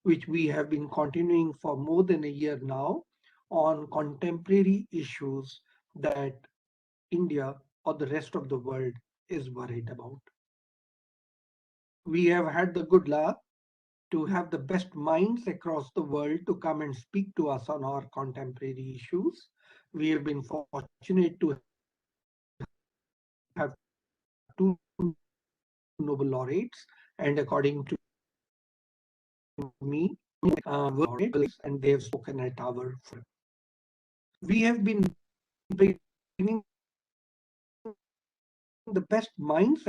which we have been continuing for more than a year now on contemporary issues that India or the rest of the world is worried about. We have had the good luck to have the best minds across the world to come and speak to us on our contemporary issues. We have been fortunate to have two Nobel laureates, and according to me, laureates, and they have spoken at our forum. We have been bringing the best minds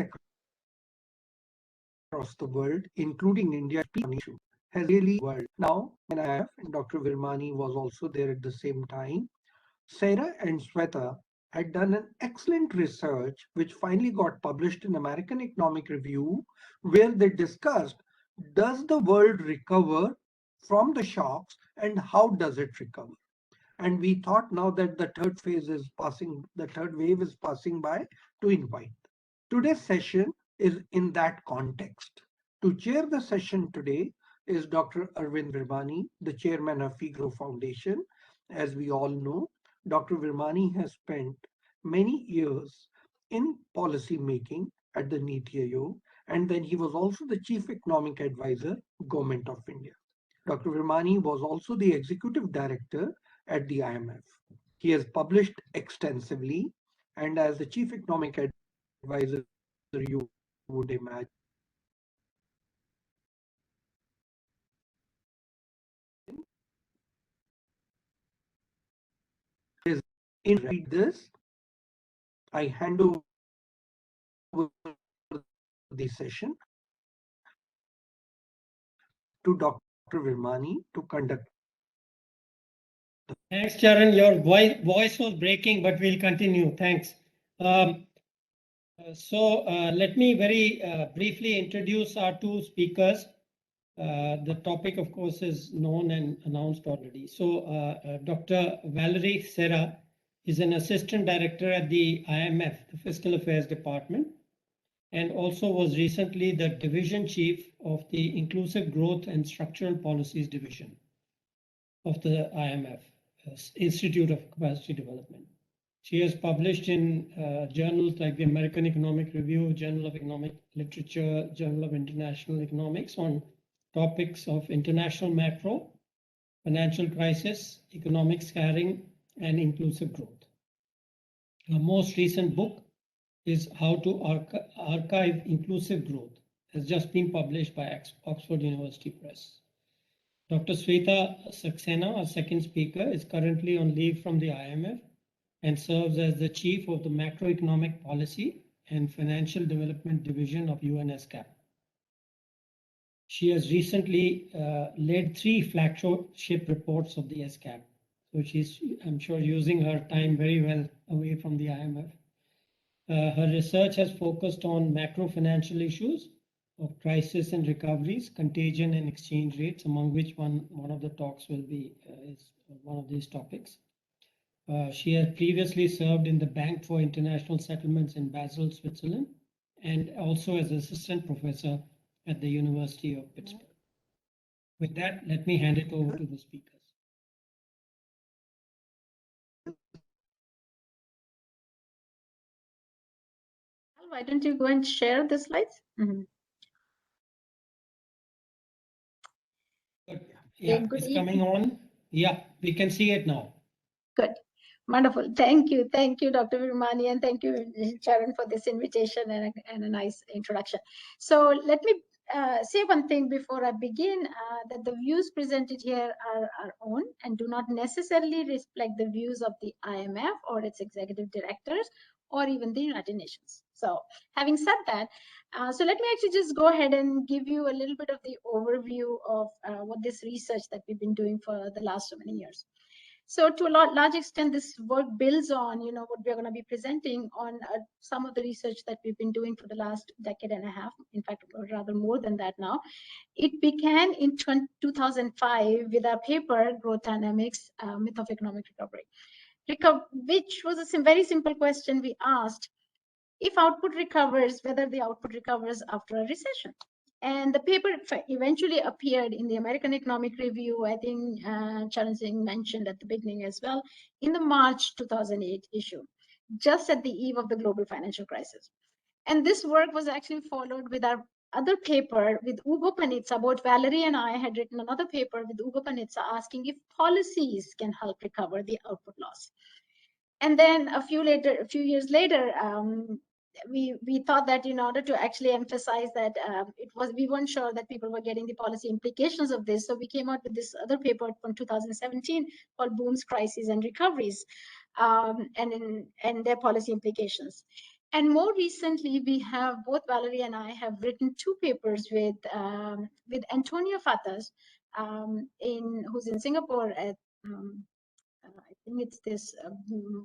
across the world, including India, on issue has really world. Now, when I have, and Dr. Virmani was also there at the same time, Cerra and Sweta had done an excellent research, which finally got published in American Economic Review, where they discussed, does the world recover from the shocks and how does it recover? And we thought now that the third wave is passing by, to invite. Today's session is in that context. To chair the session today is Dr. Arvind Virmani, the chairman of EGROW Foundation. As we all know, Dr. Virmani has spent many years in policy making at the NITI Aayog, and then he was also the chief economic advisor, Government of India. Dr. Virmani was also the executive director at the IMF. He has published extensively, and as the chief economic advisor, you would imagine, is in read this. I hand over the session to Dr. Virmani to conduct. Thanks, Charan. Your voice was breaking, but we'll continue. Thanks. Let me very briefly introduce our two speakers. The topic, of course, is known and announced already. Dr. Valerie Cerra is an assistant director at the IMF, the Fiscal Affairs Department, and also was recently the division chief of the Inclusive Growth and Structural Policies Division of the IMF, Institute of Capacity Development. She has published in journals like the American Economic Review, Journal of Economic Literature, Journal of International Economics on topics of international macro, financial crisis, economic scarring, and inclusive growth. Her most recent book is How to Archive Inclusive Growth, has just been published by Oxford University Press. Dr. Sweta Saxena, our second speaker, is currently on leave from the IMF and serves as the chief of the Macroeconomic Policy and Financial Development Division of UNSCAP. She has recently led 3 flagship reports of the SCAP. So she's, I'm sure, using her time very well away from the IMF. Her research has focused on macro financial issues of crisis and recoveries, contagion and exchange rates, among which one of the talks will be is one of these topics. She has previously served in the Bank for International Settlements in Basel, Switzerland, and also as assistant professor at the University of Pittsburgh. With that, let me hand it over to the speakers. Why don't you go and share the slides? Yeah, it's coming on. Yeah, we can see it now. Good. Wonderful. Thank you, Dr. Virmani, and thank you, Charan, for this invitation and a nice introduction. So let me say one thing before I begin, that the views presented here are our own and do not necessarily reflect the views of the IMF or its executive directors or even the United Nations. So having said that, so let me actually just go ahead and give you a little bit of the overview of what this research that we've been doing for the last so many years. So to a large extent, this work builds on, what we're going to be presenting on some of the research that we've been doing for the last decade and a half, in fact, rather more than that now. It began in 2005 with our paper, Growth Dynamics, Myth of Economic Recovery, which was a very simple question we asked: if output recovers, whether the output recovers after a recession. And the paper eventually appeared in the American Economic Review, I think Charan Singh mentioned at the beginning as well, in the March 2008 issue, just at the eve of the global financial crisis. And this work was actually followed with our other paper with Ugo Panizza. Both Valerie and I had written another paper with Ugo Panizza asking if policies can help recover the output loss. And then a few years later, we thought that in order to actually emphasize that we weren't sure that people were getting the policy implications of this, so we came out with this other paper from 2017 called Booms, Crises, and Recoveries, and their policy implications. And more recently, we have both Valerie and I have written two papers with Antonio Fatas, who's in Singapore at I think it's this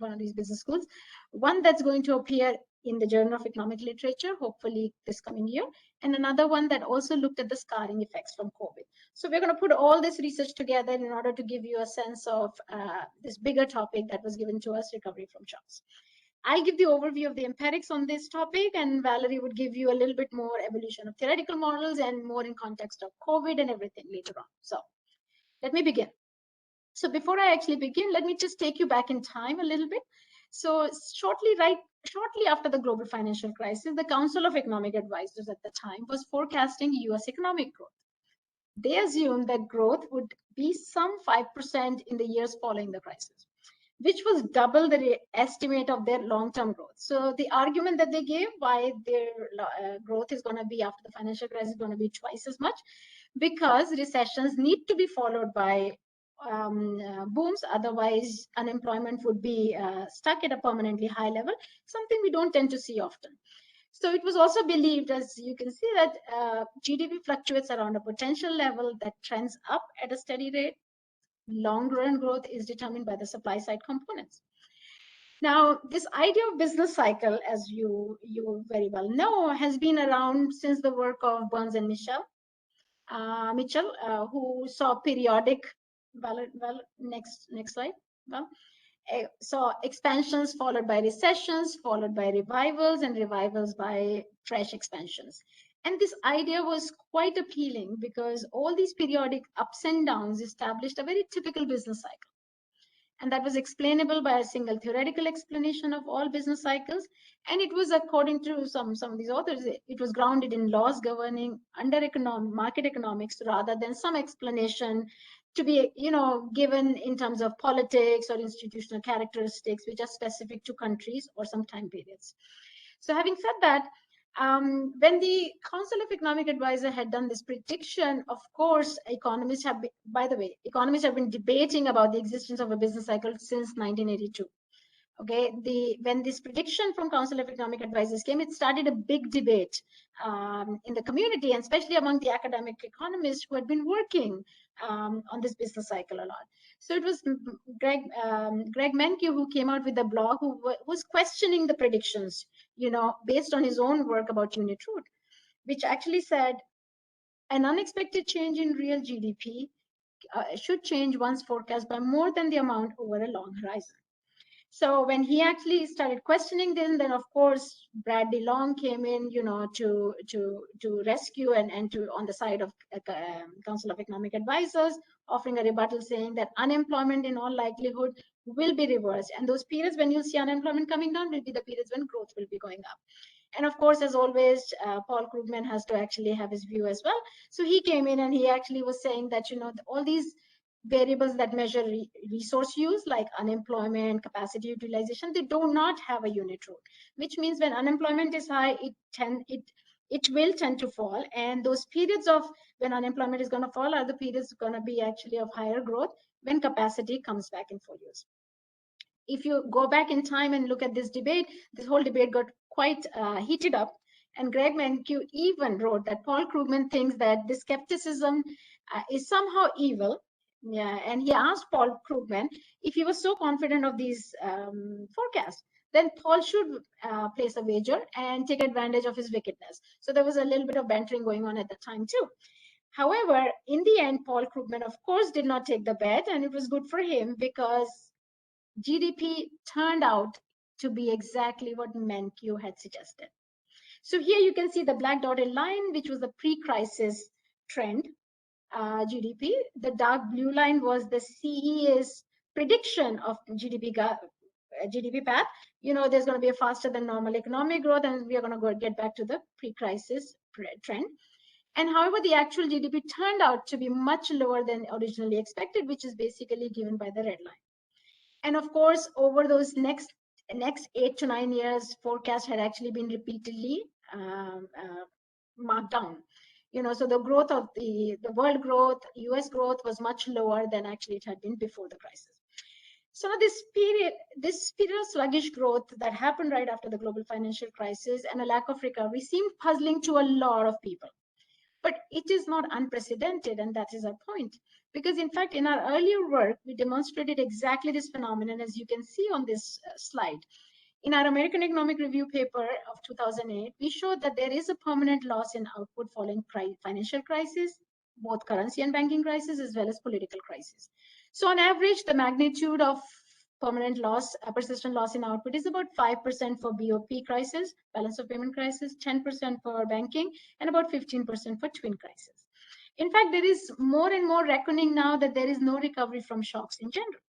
one of these business schools, one that's going to appear in the Journal of Economic Literature, hopefully this coming year, and another one that also looked at the scarring effects from COVID. So we're going to put all this research together in order to give you a sense of this bigger topic that was given to us, recovery from shocks. I'll give the overview of the empirics on this topic, and Valerie would give you a little bit more evolution of theoretical models and more in context of COVID and everything later on. So let me begin. So before I actually begin, let me just take you back in time a little bit. So shortly after the global financial crisis, the Council of Economic Advisors at the time was forecasting US economic growth. They assumed that growth would be some 5% in the years following the crisis, which was double the estimate of their long-term growth. So the argument that they gave why their growth is going to be after the financial crisis is going to be twice as much, because recessions need to be followed by booms, otherwise unemployment would be stuck at a permanently high level, something we don't tend to see often. So it was also believed, as you can see, that GDP fluctuates around a potential level that trends up at a steady rate. Long-run growth is determined by the supply side components. Now, this idea of business cycle, as you very well know, has been around since the work of Burns and Mitchell, who saw periodic, next slide, saw expansions followed by recessions, followed by revivals, and revivals by fresh expansions. And this idea was quite appealing because all these periodic ups and downs established a very typical business cycle. And that was explainable by a single theoretical explanation of all business cycles. And it was, according to some of these authors, it was grounded in laws governing under market economics rather than some explanation to be, given in terms of politics or institutional characteristics, which are specific to countries or some time periods. So having said that, when the Council of Economic Advisors had done this prediction, of course, economists have been debating about the existence of a business cycle since 1982. Okay, when this prediction from Council of Economic Advisors came, it started a big debate in the community, and especially among the academic economists who had been working on this business cycle a lot. So it was Greg Menke who came out with a blog who was questioning the predictions, based on his own work about unit root, which actually said an unexpected change in real GDP should change one's forecast by more than the amount over a long horizon. So when he actually started questioning this, then of course Bradley Long came in, to rescue and to on the side of Council of Economic Advisors, offering a rebuttal saying that unemployment in all likelihood will be reversed, and those periods when you see unemployment coming down will be the periods when growth will be going up. And of course, as always, Paul Krugman has to actually have his view as well. So he came in and he actually was saying that all these variables that measure resource use, like unemployment, capacity utilization, they do not have a unit root, which means when unemployment is high, it will tend to fall. And those periods of when unemployment is going to fall are the periods going to be actually of higher growth when capacity comes back in full use. If you go back in time and look at this debate, this whole debate got quite heated up. And Greg Menke even wrote that Paul Krugman thinks that this skepticism is somehow evil. Yeah, and he asked Paul Krugman if he was so confident of these forecasts, then Paul should place a wager and take advantage of his wickedness. So there was a little bit of bantering going on at the time too. However, in the end, Paul Krugman, of course, did not take the bet, and it was good for him because GDP turned out to be exactly what Menke had suggested. So here you can see the black dotted line, which was the pre-crisis trend GDP. The dark blue line was the CEA's prediction of GDP path. There's going to be a faster than normal economic growth, and we are going to get back to the pre-crisis trend. And however, the actual GDP turned out to be much lower than originally expected, which is basically given by the red line. And of course, over those next 8 to 9 years, forecast had actually been repeatedly marked down. So the growth of the world growth, US growth was much lower than actually it had been before the crisis. So this period of sluggish growth that happened right after the global financial crisis and a lack of recovery seemed puzzling to a lot of people. But it is not unprecedented, and that is our point. Because in fact, in our earlier work, we demonstrated exactly this phenomenon, as you can see on this slide. In our American Economic Review paper of 2008, we showed that there is a permanent loss in output following financial crisis, both currency and banking crisis, as well as political crisis. So on average, the magnitude of permanent loss, persistent loss in output is about 5% for BOP crisis, balance of payment crisis, 10% for banking, and about 15% for twin crisis. In fact, there is more and more reckoning now that there is no recovery from shocks in general.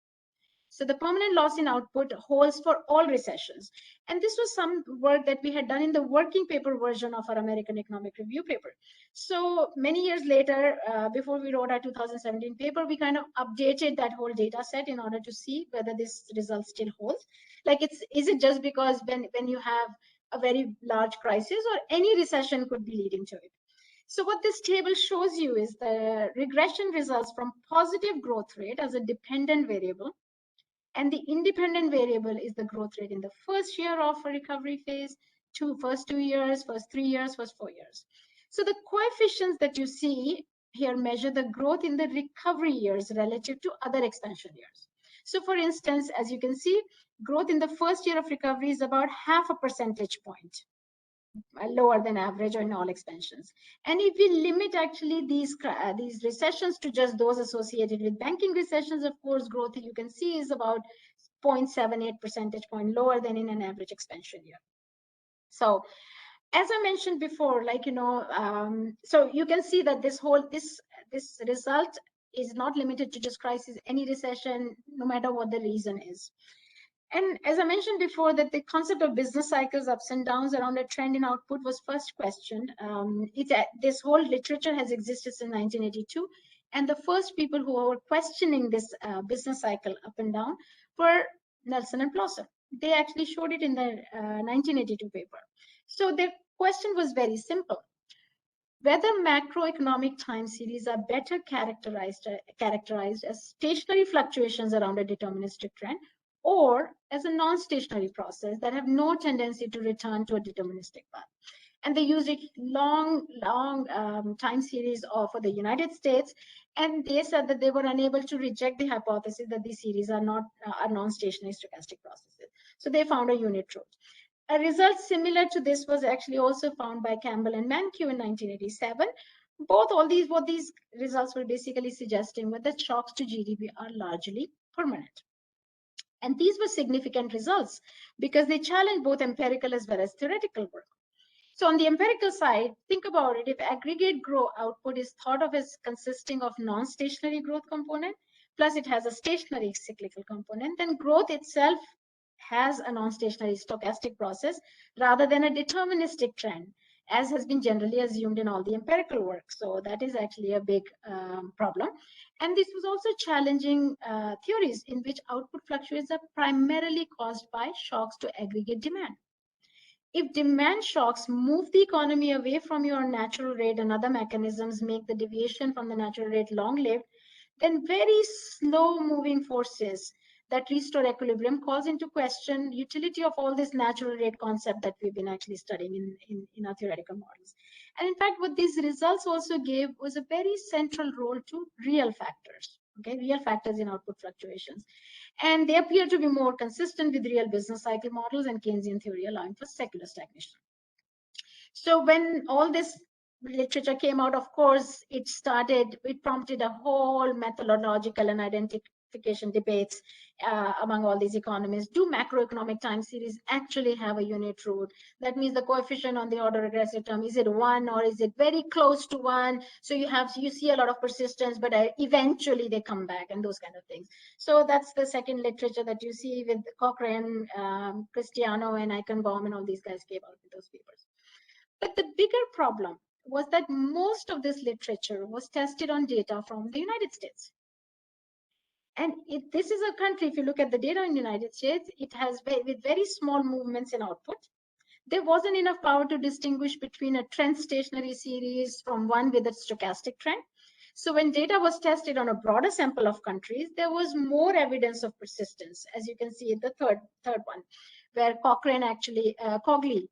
So the permanent loss in output holds for all recessions. And this was some work that we had done in the working paper version of our American Economic Review paper. So many years later, before we wrote our 2017 paper, we kind of updated that whole data set in order to see whether this result still holds. Like, is it just because when you have a very large crisis, or any recession could be leading to it? So what this table shows you is the regression results from positive growth rate as a dependent variable. And the independent variable is the growth rate in the first year of a recovery phase, first 2 years, first 3 years, first 4 years. So the coefficients that you see here measure the growth in the recovery years relative to other expansion years. So for instance, as you can see, growth in the first year of recovery is about 0.5 percentage point lower than average in all expansions. And if we limit actually these recessions to just those associated with banking recessions, of course, growth you can see is about 0.78 percentage point lower than in an average expansion year. So as I mentioned before, so you can see that this result is not limited to just crisis, any recession, no matter what the reason is. And as I mentioned before, that the concept of business cycles, ups and downs around a trend in output was first questioned. This whole literature has existed since 1982. And the first people who were questioning this business cycle up and down were Nelson and Plosser. They actually showed it in their 1982 paper. So their question was very simple. Whether macroeconomic time series are better characterized as stationary fluctuations around a deterministic trend, or as a non-stationary process that have no tendency to return to a deterministic path. And they used a long time series for the United States, and they said that they were unable to reject the hypothesis that these series are non-stationary stochastic processes. So they found a unit truth. A result similar to this was actually also found by Campbell and Mankiw in 1987. What these results were basically suggesting were that shocks to GDP are largely permanent. And these were significant results because they challenged both empirical as well as theoretical work. So on the empirical side, think about it. If aggregate growth output is thought of as consisting of non-stationary growth component, plus it has a stationary cyclical component, then growth itself has a non-stationary stochastic process rather than a deterministic trend, as has been generally assumed in all the empirical work. So that is actually a big problem. And this was also challenging theories in which output fluctuations are primarily caused by shocks to aggregate demand. If demand shocks move the economy away from your natural rate and other mechanisms make the deviation from the natural rate long-lived, then very slow-moving forces that restore equilibrium calls into question utility of all this natural rate concept that we've been actually studying in our theoretical models. And in fact, what these results also gave was a very central role to real factors, real factors in output fluctuations. And they appear to be more consistent with real business cycle models and Keynesian theory allowing for secular stagnation. So when all this literature came out, of course, it prompted a whole methodological and simplification debates among all these economists. Do macroeconomic time series actually have a unit root? That means the coefficient on the autoregressive term, is it 1 or is it very close to 1? So you see a lot of persistence, but eventually they come back and those kind of things. So that's the second literature that you see with Cochrane, Cristiano, and Eichenbaum, and all these guys came out with those papers. But the bigger problem was that most of this literature was tested on data from the United States. And this is a country, if you look at the data in the United States, it has with very small movements in output. There wasn't enough power to distinguish between a trend stationary series from one with a stochastic trend. So when data was tested on a broader sample of countries, there was more evidence of persistence, as you can see in the third one, where Cochrane actually, Cogley,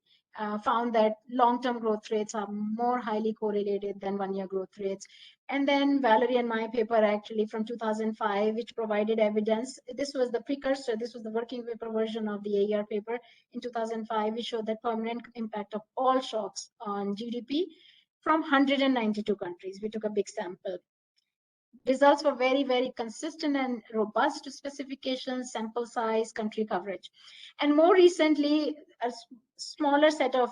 found that long-term growth rates are more highly correlated than one-year growth rates. And then Valerie and my paper actually from 2005, which provided evidence. This was the precursor. This was the working paper version of the AER paper in 2005. We showed that permanent impact of all shocks on GDP from 192 countries. We took a big sample. Results were very, very consistent and robust to specifications, sample size, country coverage. And more recently, a smaller set of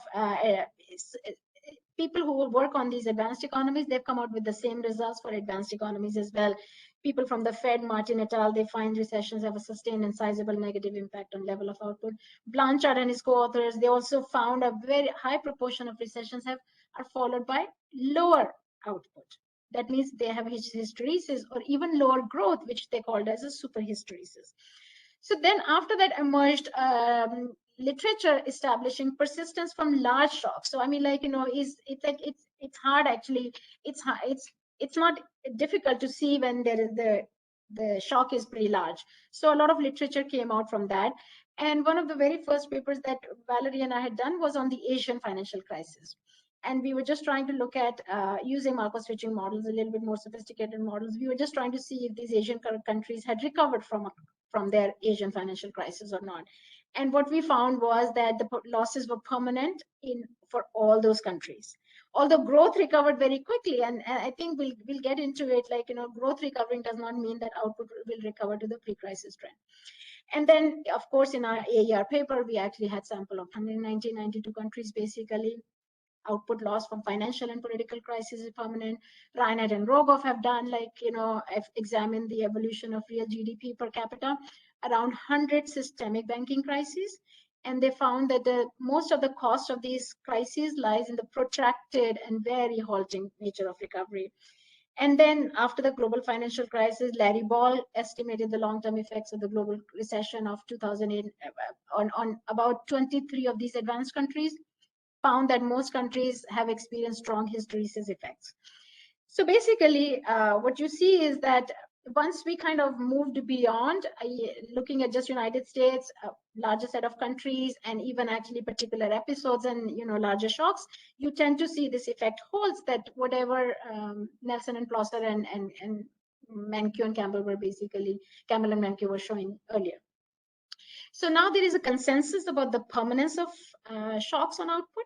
people who work on these advanced economies, they've come out with the same results for advanced economies as well. People from the Fed, Martin et al., they find recessions have a sustained and sizable negative impact on level of output. Blanchard and his co-authors, they also found a very high proportion of recessions are followed by lower output. That means they have hysteresis or even lower growth, which they called as a super hysteresis. So then after that emerged literature establishing persistence from large shocks. So I mean, like, you know, it's hard actually. It's not difficult to see when there is the shock is pretty large. So a lot of literature came out from that. And one of the very first papers that Valerie and I had done was on the Asian financial crisis. And we were just trying to look at using Markov switching models, a little bit more sophisticated models. We were just trying to see if these Asian countries had recovered from their Asian financial crisis or not. And what we found was that the losses were permanent for all those countries. Although growth recovered very quickly, and I think we'll get into it, like, you know, growth recovering does not mean that output will recover to the pre-crisis trend. And then, of course, in our AER paper, we actually had sample of 192 countries, basically. Output loss from financial and political crisis is permanent. Reinhardt and Rogoff have done, like, you know, examined the evolution of real GDP per capita around 100 systemic banking crises. And they found that most of the cost of these crises lies in the protracted and very halting nature of recovery. And then after the global financial crisis, Larry Ball estimated the long-term effects of the global recession of 2008 on about 23 of these advanced countries, found that most countries have experienced strong hysteresis effects. So basically, what you see is that once we kind of moved beyond looking at just United States, a larger set of countries, and even actually particular episodes and, you know, larger shocks, you tend to see this effect holds, that whatever Nelson and Plosser and Mankiw and Campbell were basically, Campbell and Mankiw were showing earlier. So now there is a consensus about the permanence of shocks on output.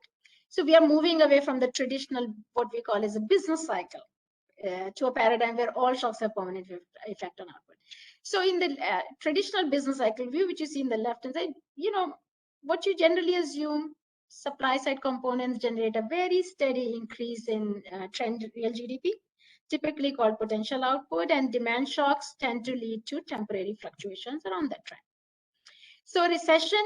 So we are moving away from the traditional, what we call as a business cycle, to a paradigm where all shocks have permanent effect on output. So in the traditional business cycle view, which you see in the left-hand side, you know, what you generally assume, supply-side components generate a very steady increase in trend real GDP, typically called potential output, and demand shocks tend to lead to temporary fluctuations around that trend. So recession,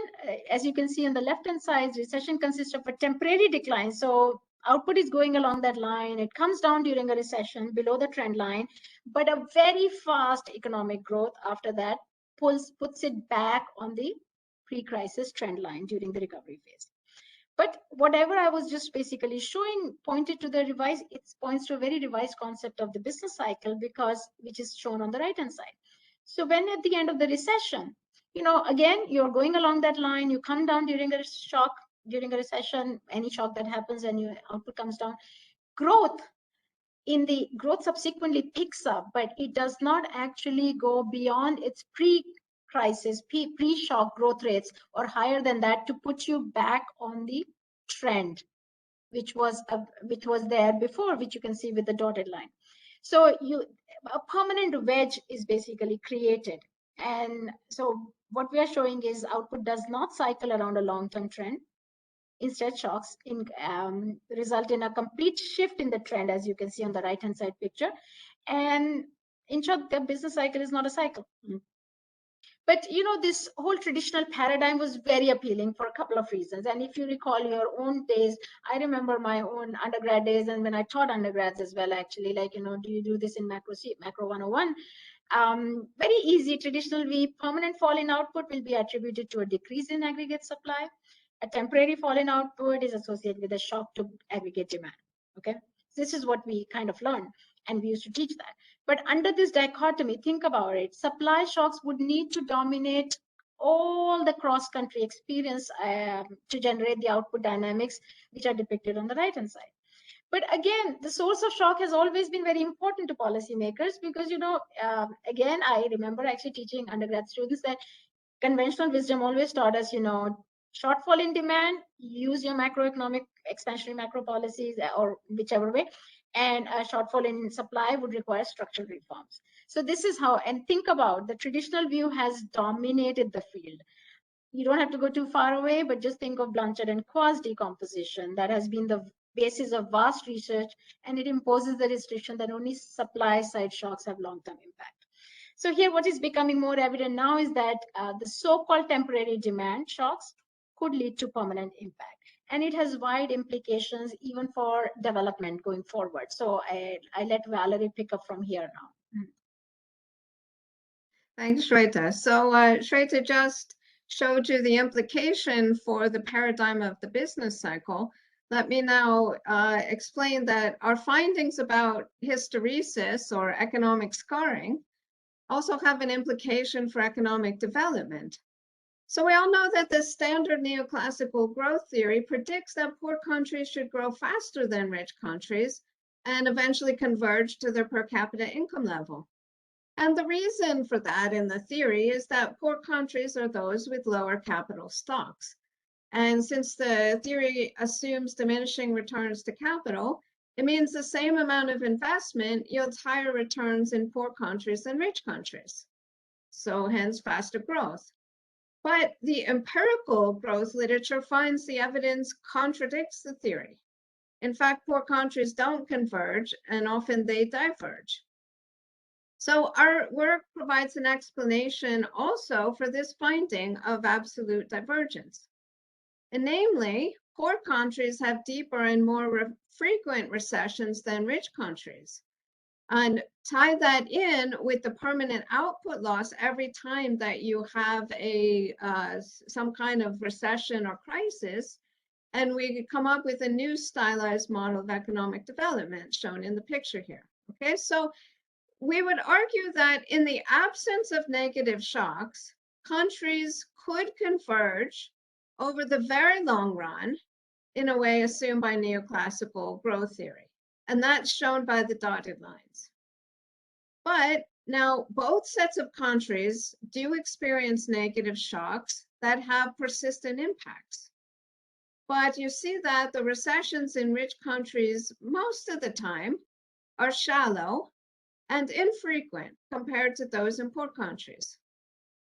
as you can see on the left-hand side, recession consists of a temporary decline. So output is going along that line. It comes down during a recession below the trend line, but a very fast economic growth after that puts it back on the pre-crisis trend line during the recovery phase. But whatever I was just basically showing pointed to the revised, it points to a very revised concept of the business cycle, which is shown on the right-hand side. So when at the end of the recession, you know, again, you're going along that line, you come down during a shock, during a recession, any shock that happens and your output comes down, growth subsequently picks up, but it does not actually go beyond its pre-crisis, pre-shock growth rates or higher than that to put you back on the trend, which was there before, which you can see with the dotted line. So a permanent wedge is basically created. And so what we are showing is output does not cycle around a long-term trend. Instead, shocks result in a complete shift in the trend, as you can see on the right-hand side picture. And in short, the business cycle is not a cycle. But this whole traditional paradigm was very appealing for a couple of reasons. And if you recall your own days, I remember my own undergrad days, and when I taught undergrads as well, actually, like, do you do this in macro 101? Very easy. Traditional V, permanent fall in output will be attributed to a decrease in aggregate supply. A temporary fall in output is associated with a shock to aggregate demand. Okay, this is what we kind of learned, and we used to teach that. But under this dichotomy, think about it, supply shocks would need to dominate all the cross-country experience to generate the output dynamics, which are depicted on the right-hand side. But again, the source of shock has always been very important to policymakers because, again, I remember actually teaching undergrad students that conventional wisdom always taught us, shortfall in demand, use your macroeconomic expansionary macro policies or whichever way, and a shortfall in supply would require structural reforms. So this is how, and think about the traditional view has dominated the field. You don't have to go too far away, but just think of Blanchard and Qua's decomposition. That has been the basis of vast research, and it imposes the restriction that only supply side shocks have long-term impact. So here, what is becoming more evident now is that the so-called temporary demand shocks could lead to permanent impact. And it has wide implications even for development going forward. So I let Valerie pick up from here now. Thanks, Sweta. So Sweta just showed you the implication for the paradigm of the business cycle. Let me now explain that our findings about hysteresis or economic scarring also have an implication for economic development. So we all know that the standard neoclassical growth theory predicts that poor countries should grow faster than rich countries and eventually converge to their per capita income level. And the reason for that in the theory is that poor countries are those with lower capital stocks. And since the theory assumes diminishing returns to capital, it means the same amount of investment yields higher returns in poor countries than rich countries. So hence faster growth. But the empirical growth literature finds the evidence contradicts the theory. In fact, poor countries don't converge and often they diverge. So our work provides an explanation also for this finding of absolute divergence. And namely, poor countries have deeper and more frequent recessions than rich countries. And tie that in with the permanent output loss every time that you have a some kind of recession or crisis, and we come up with a new stylized model of economic development shown in the picture here. Okay, so we would argue that in the absence of negative shocks, countries could converge over the very long run in a way assumed by neoclassical growth theory. And that's shown by the dotted lines. But now both sets of countries do experience negative shocks that have persistent impacts. But you see that the recessions in rich countries most of the time are shallow and infrequent compared to those in poor countries.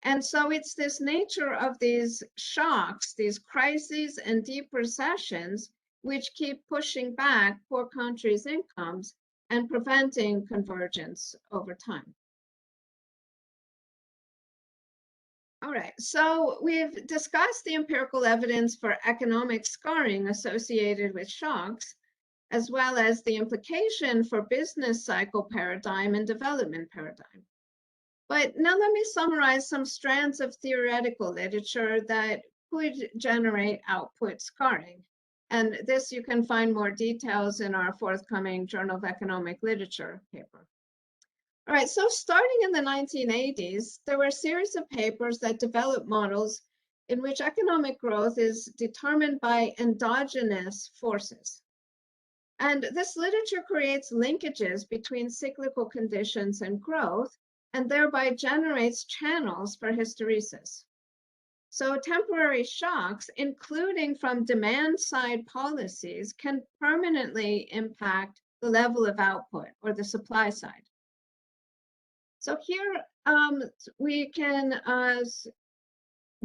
And so it's this nature of these shocks, these crises and deep recessions, which keep pushing back poor countries' incomes and preventing convergence over time. All right, so we've discussed the empirical evidence for economic scarring associated with shocks, as well as the implication for business cycle paradigm and development paradigm. But now let me summarize some strands of theoretical literature that could generate output scarring. And this you can find more details in our forthcoming Journal of Economic Literature paper. All right, so starting in the 1980s, there were a series of papers that developed models in which economic growth is determined by endogenous forces. And this literature creates linkages between cyclical conditions and growth, and thereby generates channels for hysteresis. So temporary shocks, including from demand-side policies, can permanently impact the level of output or the supply side. So here we can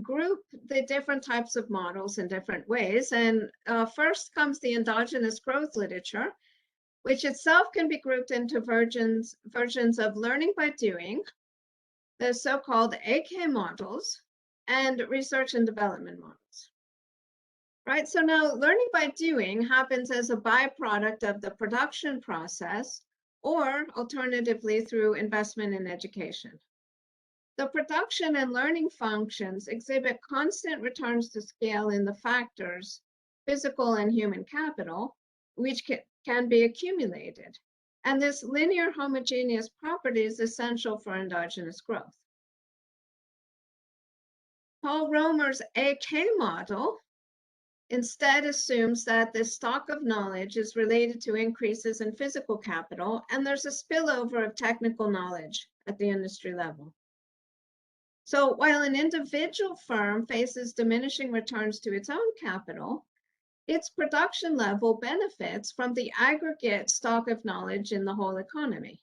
group the different types of models in different ways. And first comes the endogenous growth literature, which itself can be grouped into versions of learning by doing, the so-called AK models, and research and development models. Right, so now learning by doing happens as a byproduct of the production process, or alternatively through investment in education. The production and learning functions exhibit constant returns to scale in the factors, physical and human capital, which can be accumulated. And this linear homogeneous property is essential for endogenous growth. Paul Romer's AK model instead assumes that the stock of knowledge is related to increases in physical capital, and there's a spillover of technical knowledge at the industry level. So while an individual firm faces diminishing returns to its own capital, its production level benefits from the aggregate stock of knowledge in the whole economy.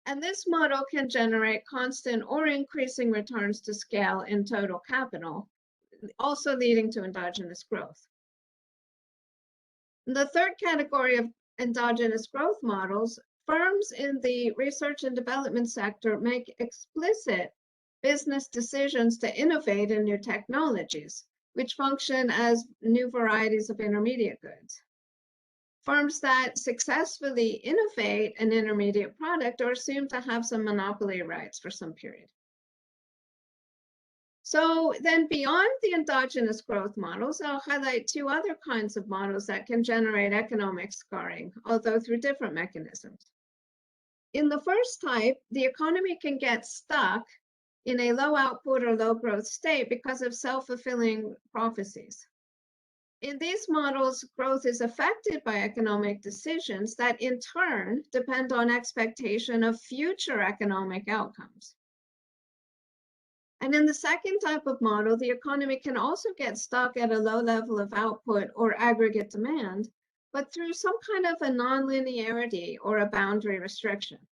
And this model can generate constant or increasing returns to scale in total capital, also leading to endogenous growth. The third category of endogenous growth models, firms in the research and development sector make explicit business decisions to innovate in new technologies, which function as new varieties of intermediate goods. Firms that successfully innovate an intermediate product are assumed to have some monopoly rights for some period. So then beyond the endogenous growth models, I'll highlight two other kinds of models that can generate economic scarring, although through different mechanisms. In the first type, the economy can get stuck in a low output or low growth state because of self-fulfilling prophecies. In these models, growth is affected by economic decisions that in turn depend on expectation of future economic outcomes. And in the second type of model, the economy can also get stuck at a low level of output or aggregate demand, but through some kind of a nonlinearity or a boundary restriction.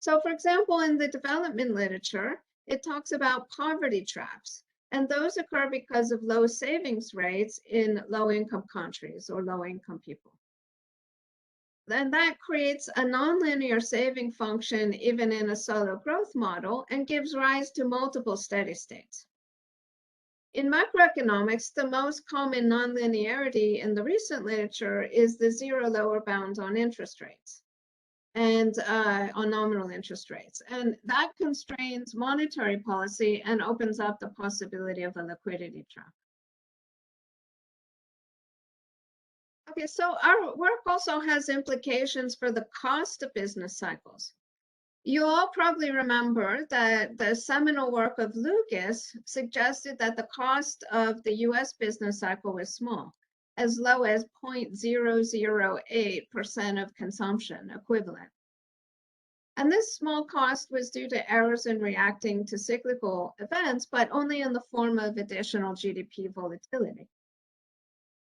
So for example, in the development literature, it talks about poverty traps, and those occur because of low savings rates in low-income countries or low-income people. Then that creates a nonlinear saving function even in a solo growth model and gives rise to multiple steady states. In macroeconomics, the most common nonlinearity in the recent literature is the zero lower bound on interest rates and on nominal interest rates. And that constrains monetary policy and opens up the possibility of a liquidity trap. Okay, so our work also has implications for the cost of business cycles. You all probably remember that the seminal work of Lucas suggested that the cost of the US business cycle was small, as low as 0.008% of consumption equivalent. And this small cost was due to errors in reacting to cyclical events, but only in the form of additional GDP volatility.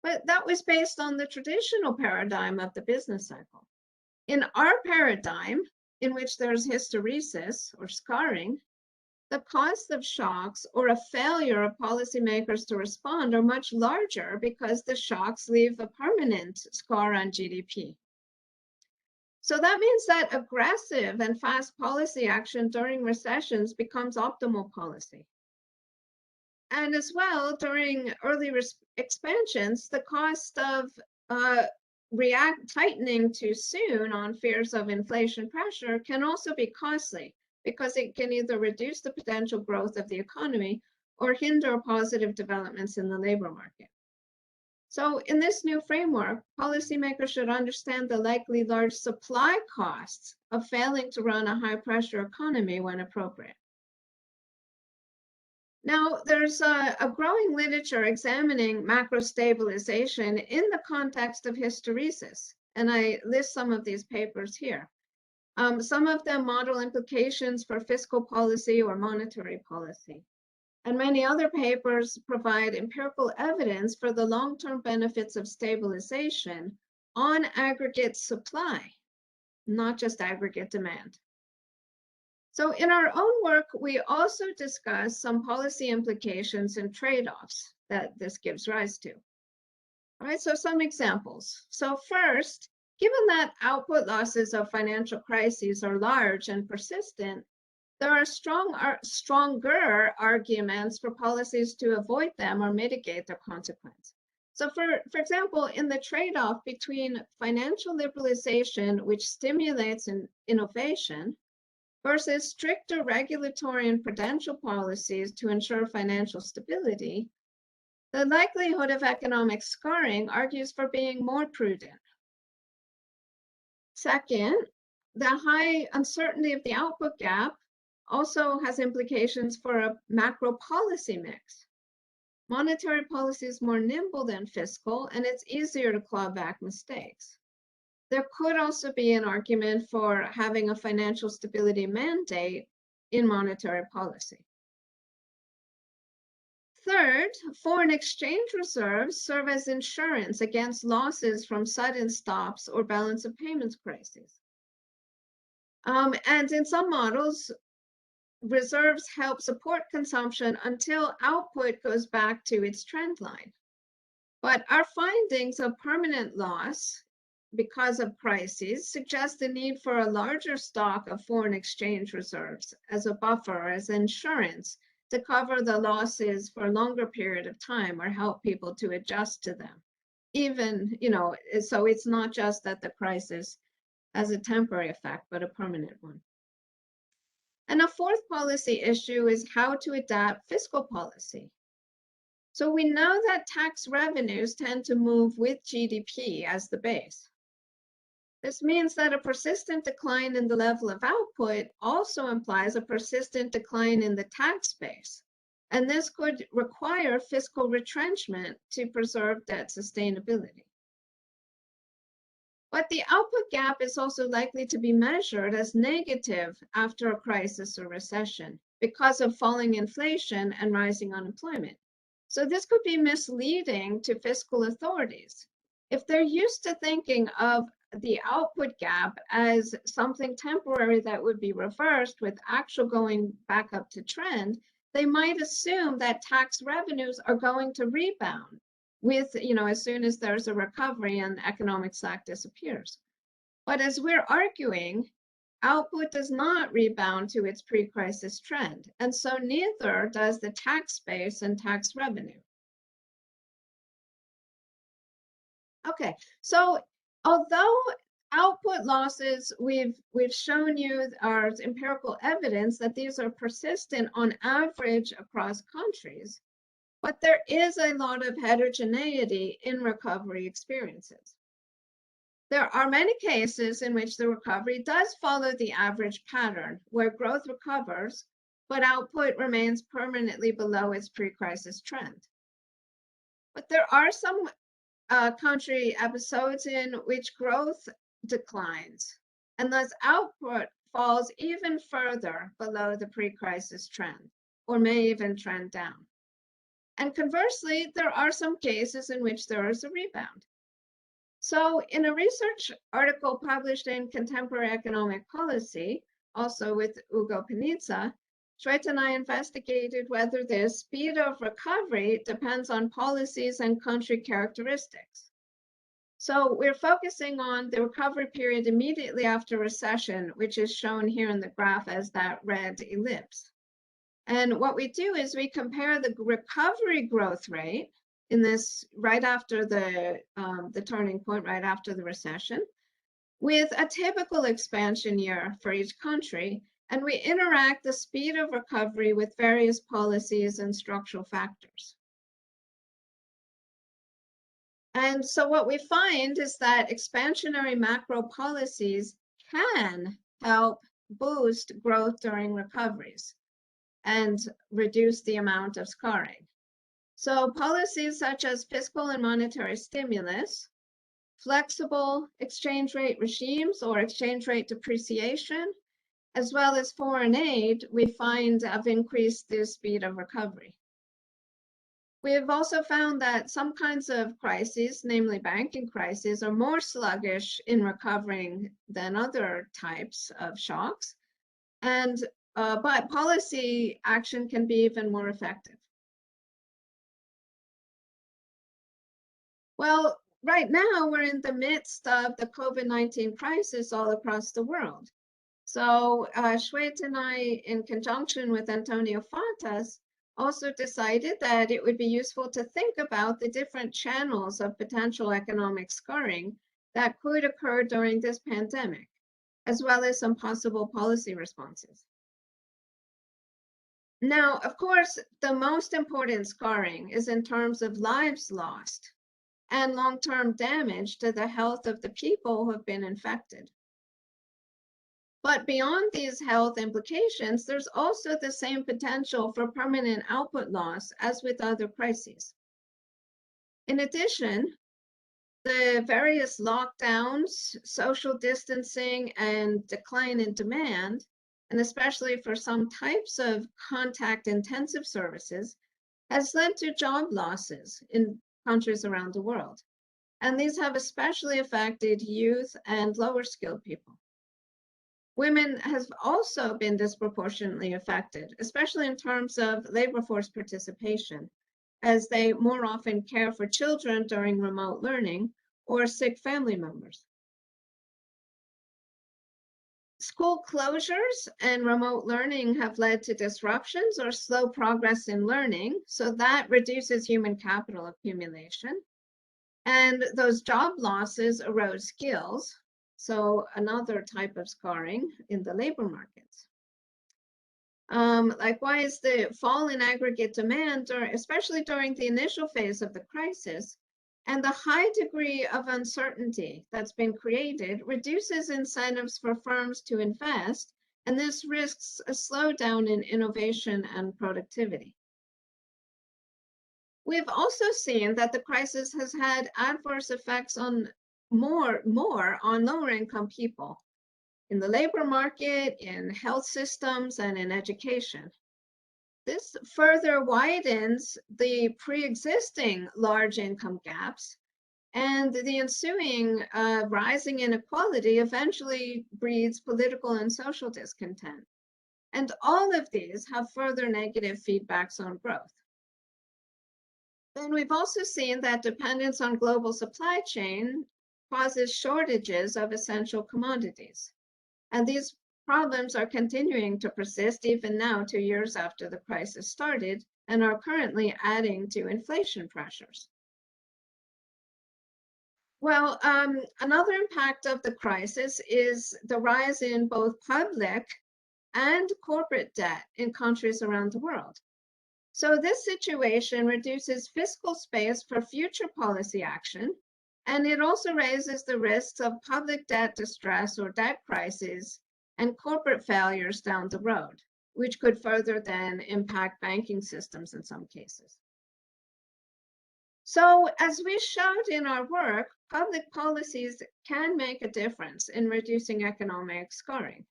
But that was based on the traditional paradigm of the business cycle. In our paradigm, in which there's hysteresis or scarring, the cost of shocks or a failure of policymakers to respond are much larger because the shocks leave a permanent scar on GDP. So that means that aggressive and fast policy action during recessions becomes optimal policy. And as well, during early expansions, the cost of tightening too soon on fears of inflation pressure can also be costly because it can either reduce the potential growth of the economy or hinder positive developments in the labor market. So in this new framework, policymakers should understand the likely large supply costs of failing to run a high pressure economy when appropriate. Now, there's a growing literature examining macro stabilization in the context of hysteresis, and I list some of these papers here. Some of them model implications for fiscal policy or monetary policy, and many other papers provide empirical evidence for the long-term benefits of stabilization on aggregate supply, not just aggregate demand. So in our own work, we also discuss some policy implications and trade-offs that this gives rise to. All right, so some examples. So first, given that output losses of financial crises are large and persistent, there are stronger arguments for policies to avoid them or mitigate their consequence. So for example, in the trade-off between financial liberalization, which stimulates innovation, versus stricter regulatory and prudential policies to ensure financial stability, the likelihood of economic scarring argues for being more prudent. Second, the high uncertainty of the output gap also has implications for a macro policy mix. Monetary policy is more nimble than fiscal, and it's easier to claw back mistakes. There could also be an argument for having a financial stability mandate in monetary policy. Third, foreign exchange reserves serve as insurance against losses from sudden stops or balance of payments crises. And in some models, reserves help support consumption until output goes back to its trend line. But our findings of permanent loss because of crises suggest the need for a larger stock of foreign exchange reserves as a buffer, as insurance to cover the losses for a longer period of time or help people to adjust to them. Even, so it's not just that the crisis has a temporary effect, but a permanent one. And a fourth policy issue is how to adapt fiscal policy. So we know that tax revenues tend to move with GDP as the base. This means that a persistent decline in the level of output also implies a persistent decline in the tax base. And this could require fiscal retrenchment to preserve debt sustainability. But the output gap is also likely to be measured as negative after a crisis or recession because of falling inflation and rising unemployment. So this could be misleading to fiscal authorities. If they're used to thinking of the output gap as something temporary that would be reversed with actual going back up to trend, they might assume that tax revenues are going to rebound with, as soon as there's a recovery and economic slack disappears. But as we're arguing, output does not rebound to its pre-crisis trend, and so neither does the tax base and tax revenue. Okay, so although output losses, we've shown you our empirical evidence that these are persistent on average across countries, but there is a lot of heterogeneity in recovery experiences. There are many cases in which the recovery does follow the average pattern, where growth recovers, but output remains permanently below its pre-crisis trend. But there are some country episodes in which growth declines, and thus output falls even further below the pre-crisis trend, or may even trend down. And conversely, there are some cases in which there is a rebound. So in a research article published in Contemporary Economic Policy, also with Ugo Panizza, Sweta and I investigated whether the speed of recovery depends on policies and country characteristics. So we're focusing on the recovery period immediately after recession, which is shown here in the graph as that red ellipse. And what we do is we compare the recovery growth rate in this right after the turning point, right after the recession, with a typical expansion year for each country, and we interact the speed of recovery with various policies and structural factors. And so what we find is that expansionary macro policies can help boost growth during recoveries and reduce the amount of scarring. So policies such as fiscal and monetary stimulus, flexible exchange rate regimes or exchange rate depreciation, as well as foreign aid, we find have increased the speed of recovery. We have also found that some kinds of crises, namely banking crises, are more sluggish in recovering than other types of shocks. And but policy action can be even more effective. Well, right now we're in the midst of the COVID-19 crisis all across the world. So Sweta and I, in conjunction with Antonio Fontas, also decided that it would be useful to think about the different channels of potential economic scarring that could occur during this pandemic, as well as some possible policy responses. Now, of course, the most important scarring is in terms of lives lost and long-term damage to the health of the people who have been infected. But beyond these health implications, there's also the same potential for permanent output loss as with other crises. In addition, the various lockdowns, social distancing, and decline in demand, and especially for some types of contact-intensive services, has led to job losses in countries around the world. And these have especially affected youth and lower skilled people. Women have also been disproportionately affected, especially in terms of labor force participation, as they more often care for children during remote learning or sick family members. School closures and remote learning have led to disruptions or slow progress in learning, so that reduces human capital accumulation. And those job losses erode skills, so another type of scarring in the labor markets. Likewise, the fall in aggregate demand, especially during the initial phase of the crisis, and the high degree of uncertainty that's been created reduces incentives for firms to invest, and this risks a slowdown in innovation and productivity. We've also seen that the crisis has had adverse effects on more on lower income people in the labor market, in health systems, and in education. This further widens the pre-existing large income gaps, and the ensuing rising inequality eventually breeds political and social discontent. And all of these have further negative feedbacks on growth. Then we've also seen that dependence on global supply chain causes shortages of essential commodities. And these problems are continuing to persist even now, 2 years after the crisis started, and are currently adding to inflation pressures. Well, another impact of the crisis is the rise in both public and corporate debt in countries around the world. So this situation reduces fiscal space for future policy action, and it also raises the risks of public debt distress or debt crises and corporate failures down the road, which could further then impact banking systems in some cases. So as we showed in our work, public policies can make a difference in reducing economic scarring.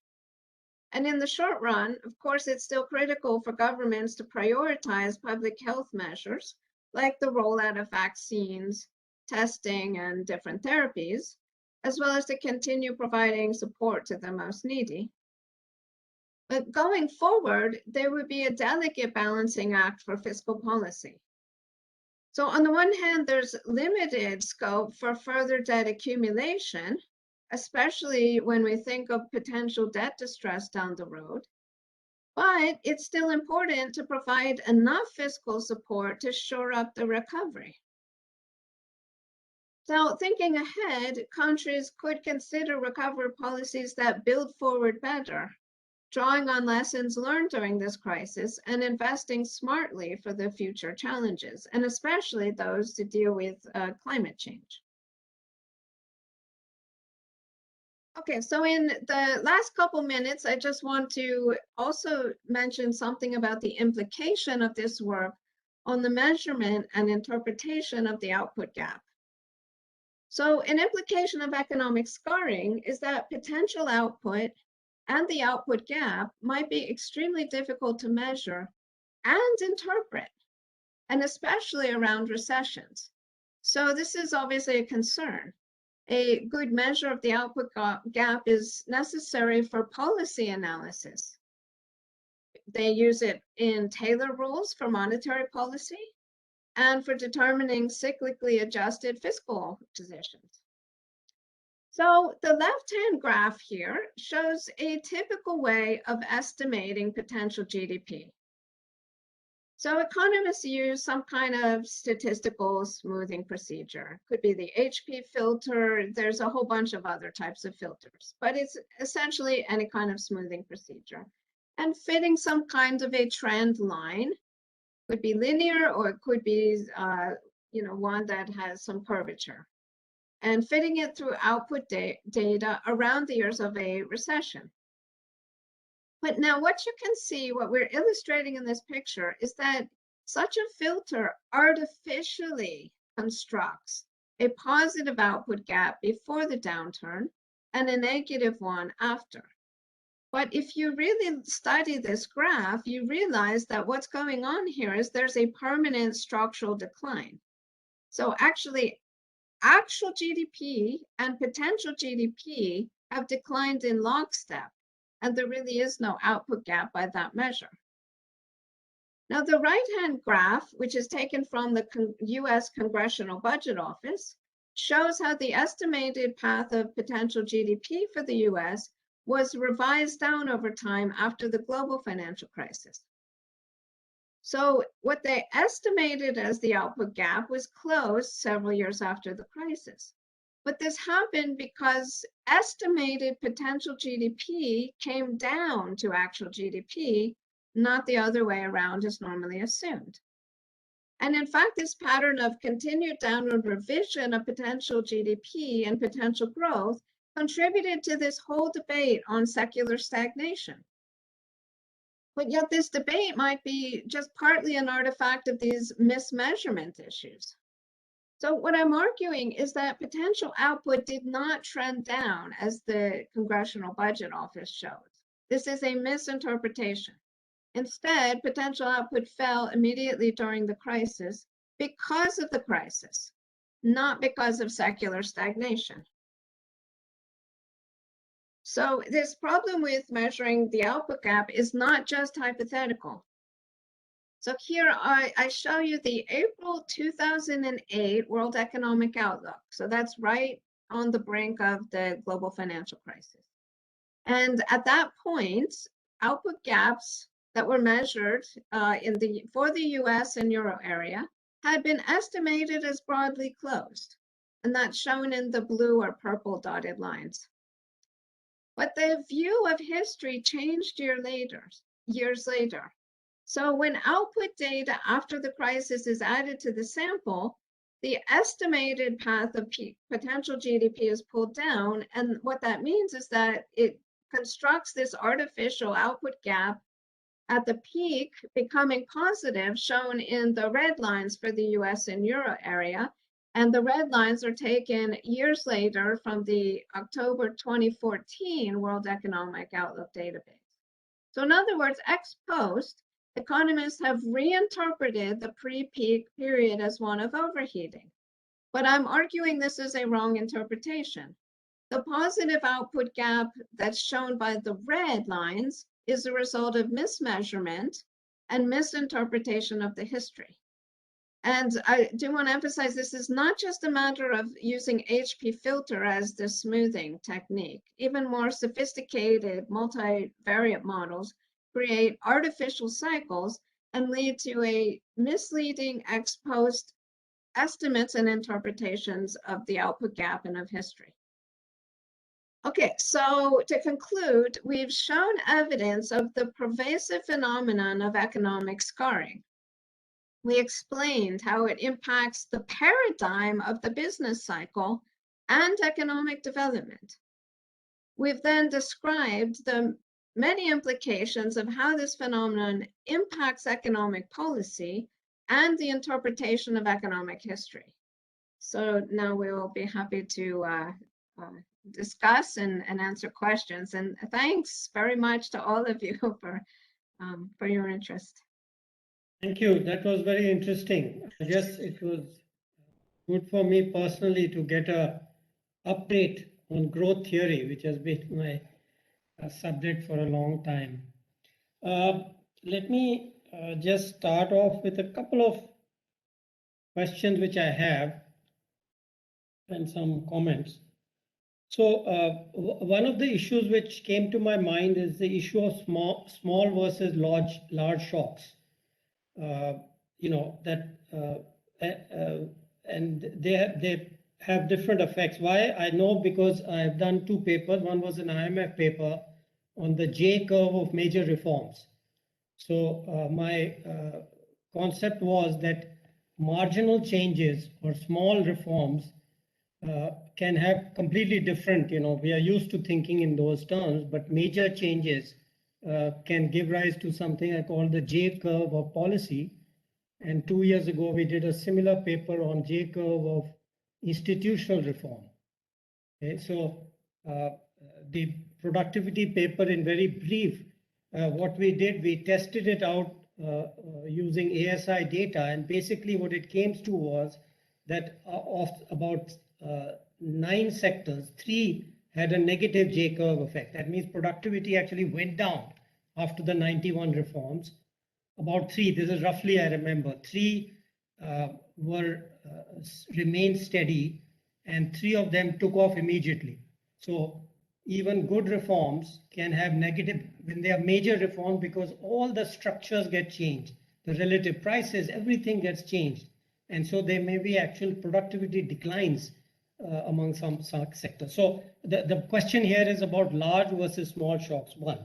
And in the short run, of course, it's still critical for governments to prioritize public health measures, like the rollout of vaccines, testing, and different therapies, as well as to continue providing support to the most needy. But going forward, there would be a delicate balancing act for fiscal policy. So on the one hand, there's limited scope for further debt accumulation, especially when we think of potential debt distress down the road. But it's still important to provide enough fiscal support to shore up the recovery. So thinking ahead, countries could consider recovery policies that build forward better, drawing on lessons learned during this crisis and investing smartly for the future challenges, and especially those to deal with climate change. Okay, so in the last couple minutes, I just want to also mention something about the implication of this work on the measurement and interpretation of the output gap. So an implication of economic scarring is that potential output and the output gap might be extremely difficult to measure and interpret, and especially around recessions. So this is obviously a concern. A good measure of the output gap is necessary for policy analysis. they use it in Taylor rules for monetary policy and for determining cyclically adjusted fiscal positions. So the left-hand graph here shows a typical way of estimating potential GDP. So economists use some kind of statistical smoothing procedure. Could be the HP filter. There's a whole bunch of other types of filters, but it's essentially any kind of smoothing procedure. And fitting some kind of a trend line, could be linear or it could be one that has some curvature. And fitting it through output data around the years of a recession. But now what you can see, what we're illustrating in this picture is that such a filter artificially constructs a positive output gap before the downturn and a negative one after. But if you really study this graph, you realize that what's going on here is there's a permanent structural decline. So actually, actual GDP and potential GDP have declined in lockstep. And there really is no output gap by that measure. Now, the right-hand graph, which is taken from the US Congressional Budget Office, shows how the estimated path of potential GDP for the US was revised down over time after the global financial crisis. So what they estimated as the output gap was closed several years after the crisis. But this happened because estimated potential GDP came down to actual GDP, not the other way around as normally assumed. And in fact, this pattern of continued downward revision of potential GDP and potential growth contributed to this whole debate on secular stagnation. But yet this debate might be just partly an artifact of these mismeasurement issues. So what I'm arguing is that potential output did not trend down as the Congressional Budget Office shows. This is a misinterpretation. Instead, potential output fell immediately during the crisis because of the crisis, not because of secular stagnation. So this problem with measuring the output gap is not just hypothetical. So here I show you the April 2008 World Economic Outlook. So that's right on the brink of the global financial crisis. And at that point, output gaps that were measured for the US and Euro area had been estimated as broadly closed. And that's shown in the blue or purple dotted lines. But the view of history changed years later. So when output data after the crisis is added to the sample, the estimated path of potential GDP is pulled down. And what that means is that it constructs this artificial output gap at the peak becoming positive, shown in the red lines for the US and Euro area. And the red lines are taken years later from the October 2014 World Economic Outlook database. So in other words, ex post, economists have reinterpreted the pre-peak period as one of overheating. But I'm arguing this is a wrong interpretation. The positive output gap that's shown by the red lines is a result of mismeasurement and misinterpretation of the history. And I do want to emphasize this is not just a matter of using HP filter as the smoothing technique. Even more sophisticated multivariate models create artificial cycles and lead to a misleading ex post estimates and interpretations of the output gap and of history. Okay, so to conclude, we've shown evidence of the pervasive phenomenon of economic scarring. We explained how it impacts the paradigm of the business cycle and economic development. We've then described the many implications of how this phenomenon impacts economic policy and the interpretation of economic history. So now we will be happy to discuss and answer questions. And thanks very much to all of you for your interest. Thank you. That was very interesting. I guess it was good for me personally to get a update on growth theory, which has been my subject for a long time. let me just start off with a couple of questions which I have and some comments. So one of the issues which came to my mind is the issue of small versus large shocks. You know that, and they have different effects. Why? I know because I have done two papers. One was an IMF paper on the J curve of major reforms. So my concept was that marginal changes or small reforms can have completely different, we are used to thinking in those terms, but major changes can give rise to something I call the J curve of policy. And 2 years ago, we did a similar paper on J curve of institutional reform. Okay, so the productivity paper, in very brief, what we did, we tested it out using ASI data, and basically what it came to was that of about 9 sectors, 3 had a negative J curve effect. That means productivity actually went down after the 91 reforms. About 3, this is roughly I remember, 3 remained steady, and 3 of them took off immediately. So even good reforms can have negative when they are major reforms, because all the structures get changed, the relative prices, everything gets changed. And so there may be actual productivity declines among some sectors. So the question here is about large versus small shocks, one.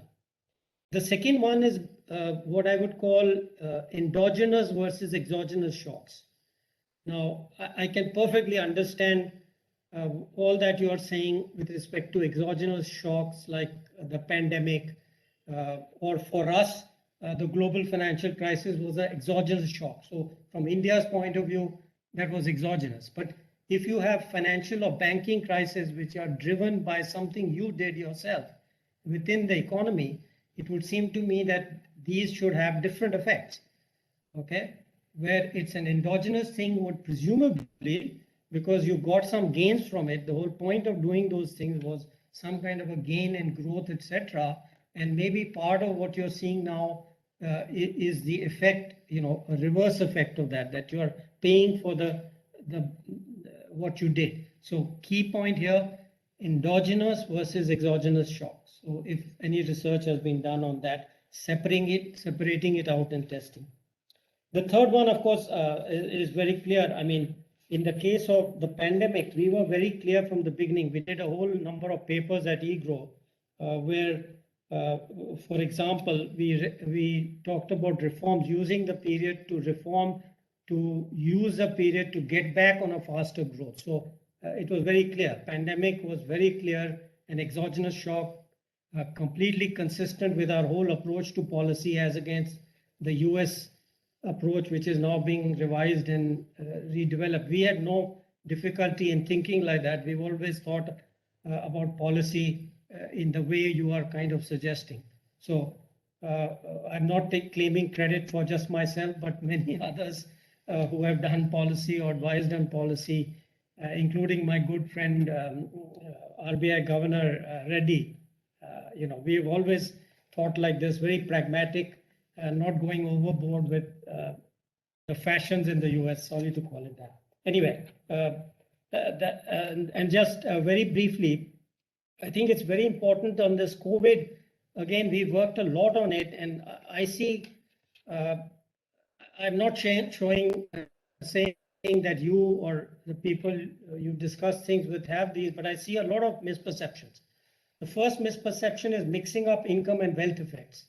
The second one is what I would call endogenous versus exogenous shocks. Now, I can perfectly understand all that you are saying with respect to exogenous shocks like the pandemic, or for us, the global financial crisis was an exogenous shock. So from India's point of view, that was exogenous. But if you have financial or banking crises which are driven by something you did yourself within the economy, it would seem to me that these should have different effects. Okay, where it's an endogenous thing would presumably, because you got some gains from it, the whole point of doing those things was some kind of a gain and growth, etc. And maybe part of what you're seeing now is the effect, a reverse effect of that you are paying for the what you did. So key point here, endogenous versus exogenous shocks. So if any research has been done on that, separating it out and testing. The third one, of course, is very clear. I mean, in the case of the pandemic, we were very clear from the beginning. We did a whole number of papers at EGROW where, for example, we talked about reforms, using the period to reform, to use the period to get back on a faster growth. So it was very clear. Pandemic was very clear, an exogenous shock, completely consistent with our whole approach to policy as against the US approach, which is now being revised and redeveloped. We had no difficulty in thinking like that. We've always thought about policy in the way you are kind of suggesting. So I'm not claiming credit for just myself, but many others who have done policy or advised on policy, including my good friend RBI Governor Reddy. We've always thought like this, very pragmatic, not going overboard with the fashions in the US, sorry to call it that. Anyway, and just very briefly, I think it's very important on this COVID. Again, we've worked a lot on it, and I see, I'm not saying that you or the people you discuss things with have these, but I see a lot of misperceptions. The first misperception is mixing up income and wealth effects.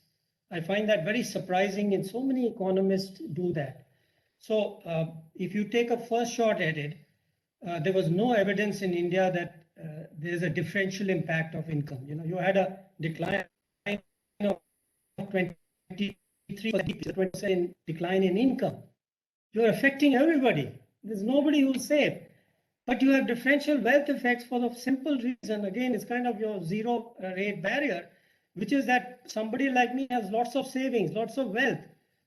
I find that very surprising, and so many economists do that. So if you take a first shot at it, there was no evidence in India that there's a differential impact of income. You had a decline of 23% decline in income. You're affecting everybody. There's nobody who'll save. But you have differential wealth effects for the simple reason, again, it's kind of your zero rate barrier, which is that somebody like me has lots of savings, lots of wealth.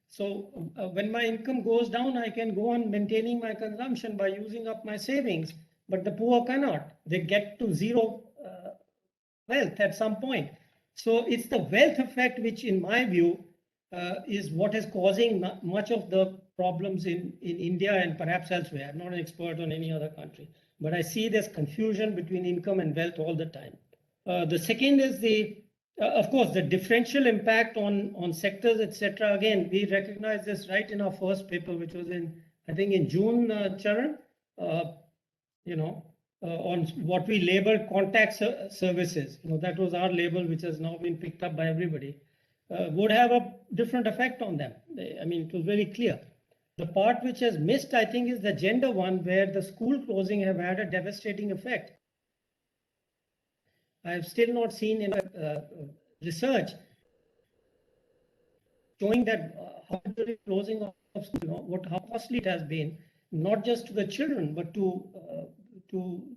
So when my income goes down, I can go on maintaining my consumption by using up my savings, but the poor cannot. They get to zero wealth at some point. So it's the wealth effect which, in my view, is what is causing much of the problems in India and perhaps elsewhere. I'm not an expert on any other country, but I see this confusion between income and wealth all the time. The second is of course, the differential impact on sectors, etc. Again, we recognize this right in our first paper, which was I think in June, Charan, on what we labeled contact services. That was our label, which has now been picked up by everybody. Would have a different effect on them. I mean, it was very clear. The part which has missed, I think, is the gender one, where the school closing have had a devastating effect. I have still not seen in research showing that how the closing of school, how costly it has been, not just to the children, but to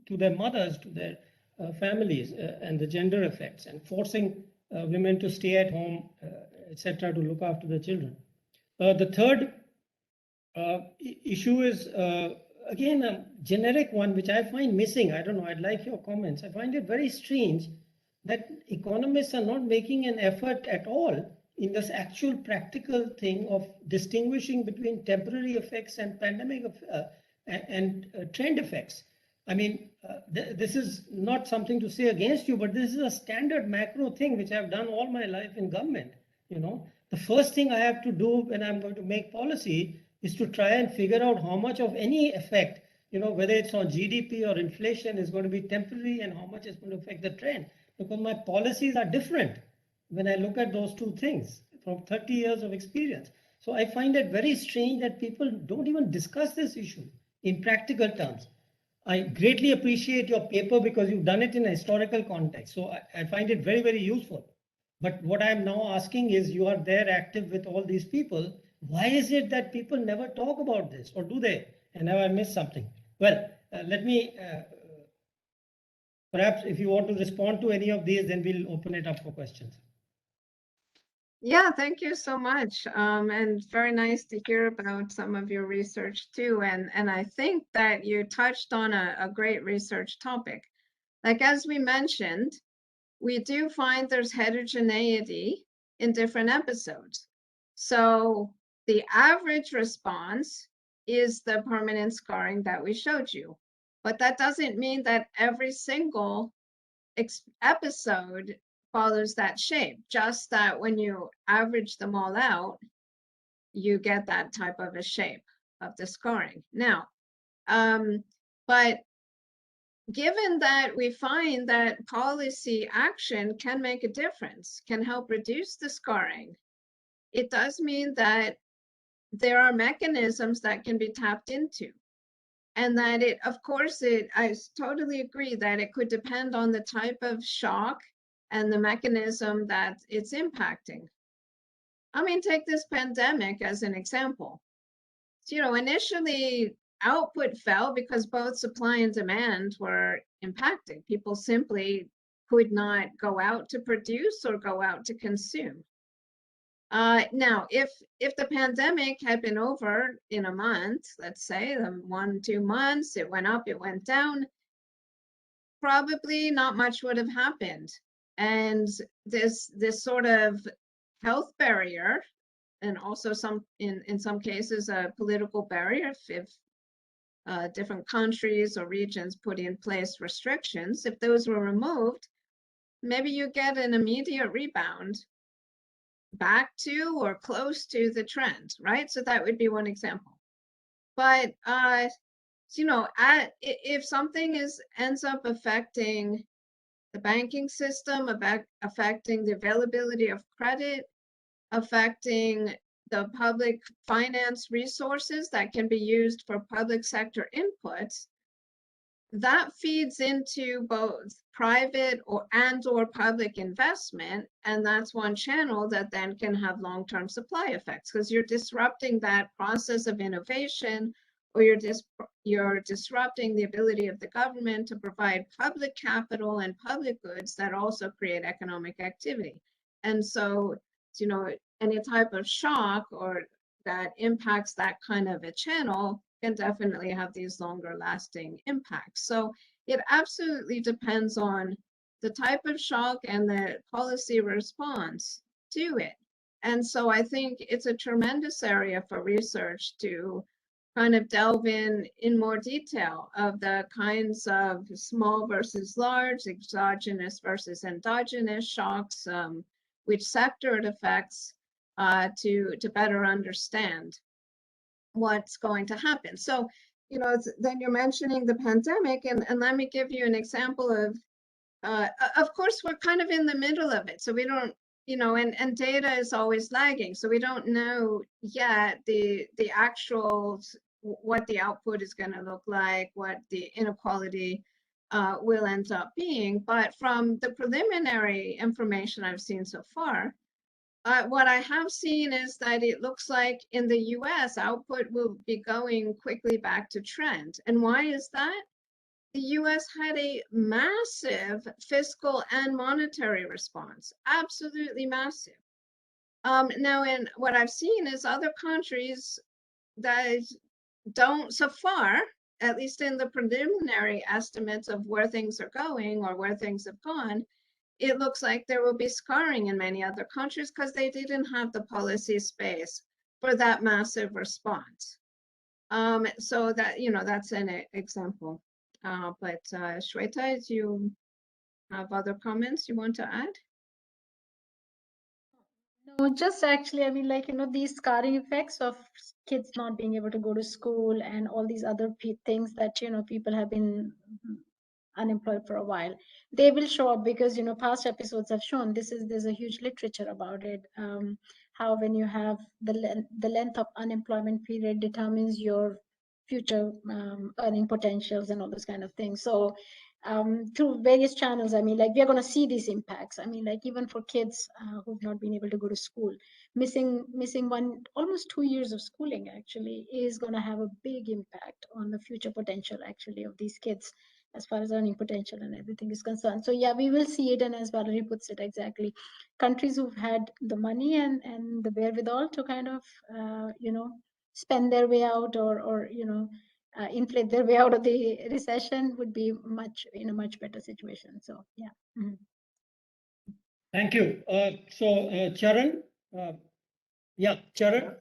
their mothers, to their families, and the gender effects, and forcing women to stay at home, etc., to look after the children. The third issue is, again, a generic one, which I find missing. I don't know, I'd like your comments. I find it very strange that economists are not making an effort at all in this actual practical thing of distinguishing between temporary effects and pandemic and trend effects. I mean, this is not something to say against you, but this is a standard macro thing which I've done all my life in government. The first thing I have to do when I'm going to make policy is to try and figure out how much of any effect, whether it's on GDP or inflation, is going to be temporary and how much is going to affect the trend. Because my policies are different when I look at those two things from 30 years of experience. So I find it very strange that people don't even discuss this issue in practical terms. I greatly appreciate your paper because you've done it in a historical context. So I find it very, very useful. But what I'm now asking is, you are there active with all these people. Why is it that people never talk about this, or do they? And have I missed something? Well, let me, perhaps if you want to respond to any of these, then we'll open it up for questions. Yeah, thank you so much. And very nice to hear about some of your research too. And I think that you touched on a great research topic. Like, as we mentioned, we do find there's heterogeneity in different episodes. So the average response is the permanent scarring that we showed you. But that doesn't mean that every single episode follows that shape, just that when you average them all out, you get that type of a shape of the scarring. Now, but given that we find that policy action can make a difference, can help reduce the scarring, it does mean that there are mechanisms that can be tapped into. And that of course, I totally agree that it could depend on the type of shock and the mechanism that it's impacting. I mean, take this pandemic as an example. So, initially output fell because both supply and demand were impacted. People simply could not go out to produce or go out to consume. Now, if the pandemic had been over in a month, let's say 1-2 months, it went up, it went down, probably not much would have happened. And this sort of health barrier, and also in some cases a political barrier, if different countries or regions put in place restrictions, if those were removed, maybe you get an immediate rebound back to or close to the trend, right? So that would be one example. But if something ends up affecting the banking system, affecting the availability of credit, affecting the public finance resources that can be used for public sector inputs, that feeds into both private or public investment, and that's one channel that then can have long-term supply effects, because you're disrupting that process of innovation, or you're disrupting the ability of the government to provide public capital and public goods that also create economic activity. And so, any type of shock or that impacts that kind of a channel can definitely have these longer lasting impacts. So it absolutely depends on the type of shock and the policy response to it. And so I think it's a tremendous area for research to kind of delve in more detail of the kinds of small versus large, exogenous versus endogenous shocks, which sector it affects, to better understand what's going to happen. So, you know, then you're mentioning the pandemic, and let me give you an example of course, we're kind of in the middle of it, so we don't, you know, and data is always lagging, so we don't know yet the actual, what the output is going to look like, what the inequality will end up being. But from the preliminary information I've seen so far, what I have seen is that it looks like in the US, output will be going quickly back to trend. And why is that? The US had a massive fiscal and monetary response, absolutely massive. Now, in what I've seen is other countries that don't, so far, at least in the preliminary estimates of where things are going or where things have gone, it looks like there will be scarring in many other countries because they didn't have the policy space for that massive response. So that, you know, that's an example. But Sweta, do you have other comments you want to add? No, just actually, I mean, like, you know, these scarring effects of kids not being able to go to school and all these other things that, you know, people have been unemployed for a while, they will show up because, you know, past episodes have shown there's a huge literature about it, how when you have the length of unemployment period determines your future earning potentials and all those kind of things. So through various channels, I mean, like, we're going to see these impacts. I mean, like, even for kids who've not been able to go to school, missing almost 2 years of schooling actually is going to have a big impact on the future potential actually of these kids as far as earning potential and everything is concerned. So yeah, we will see it. And as Valerie puts it exactly, countries who've had the money and the wherewithal to kind of, you know, spend their way out or you know, inflate their way out of the recession would be in a much better situation. So yeah. Mm-hmm. Thank you. Charan, yeah, Charan.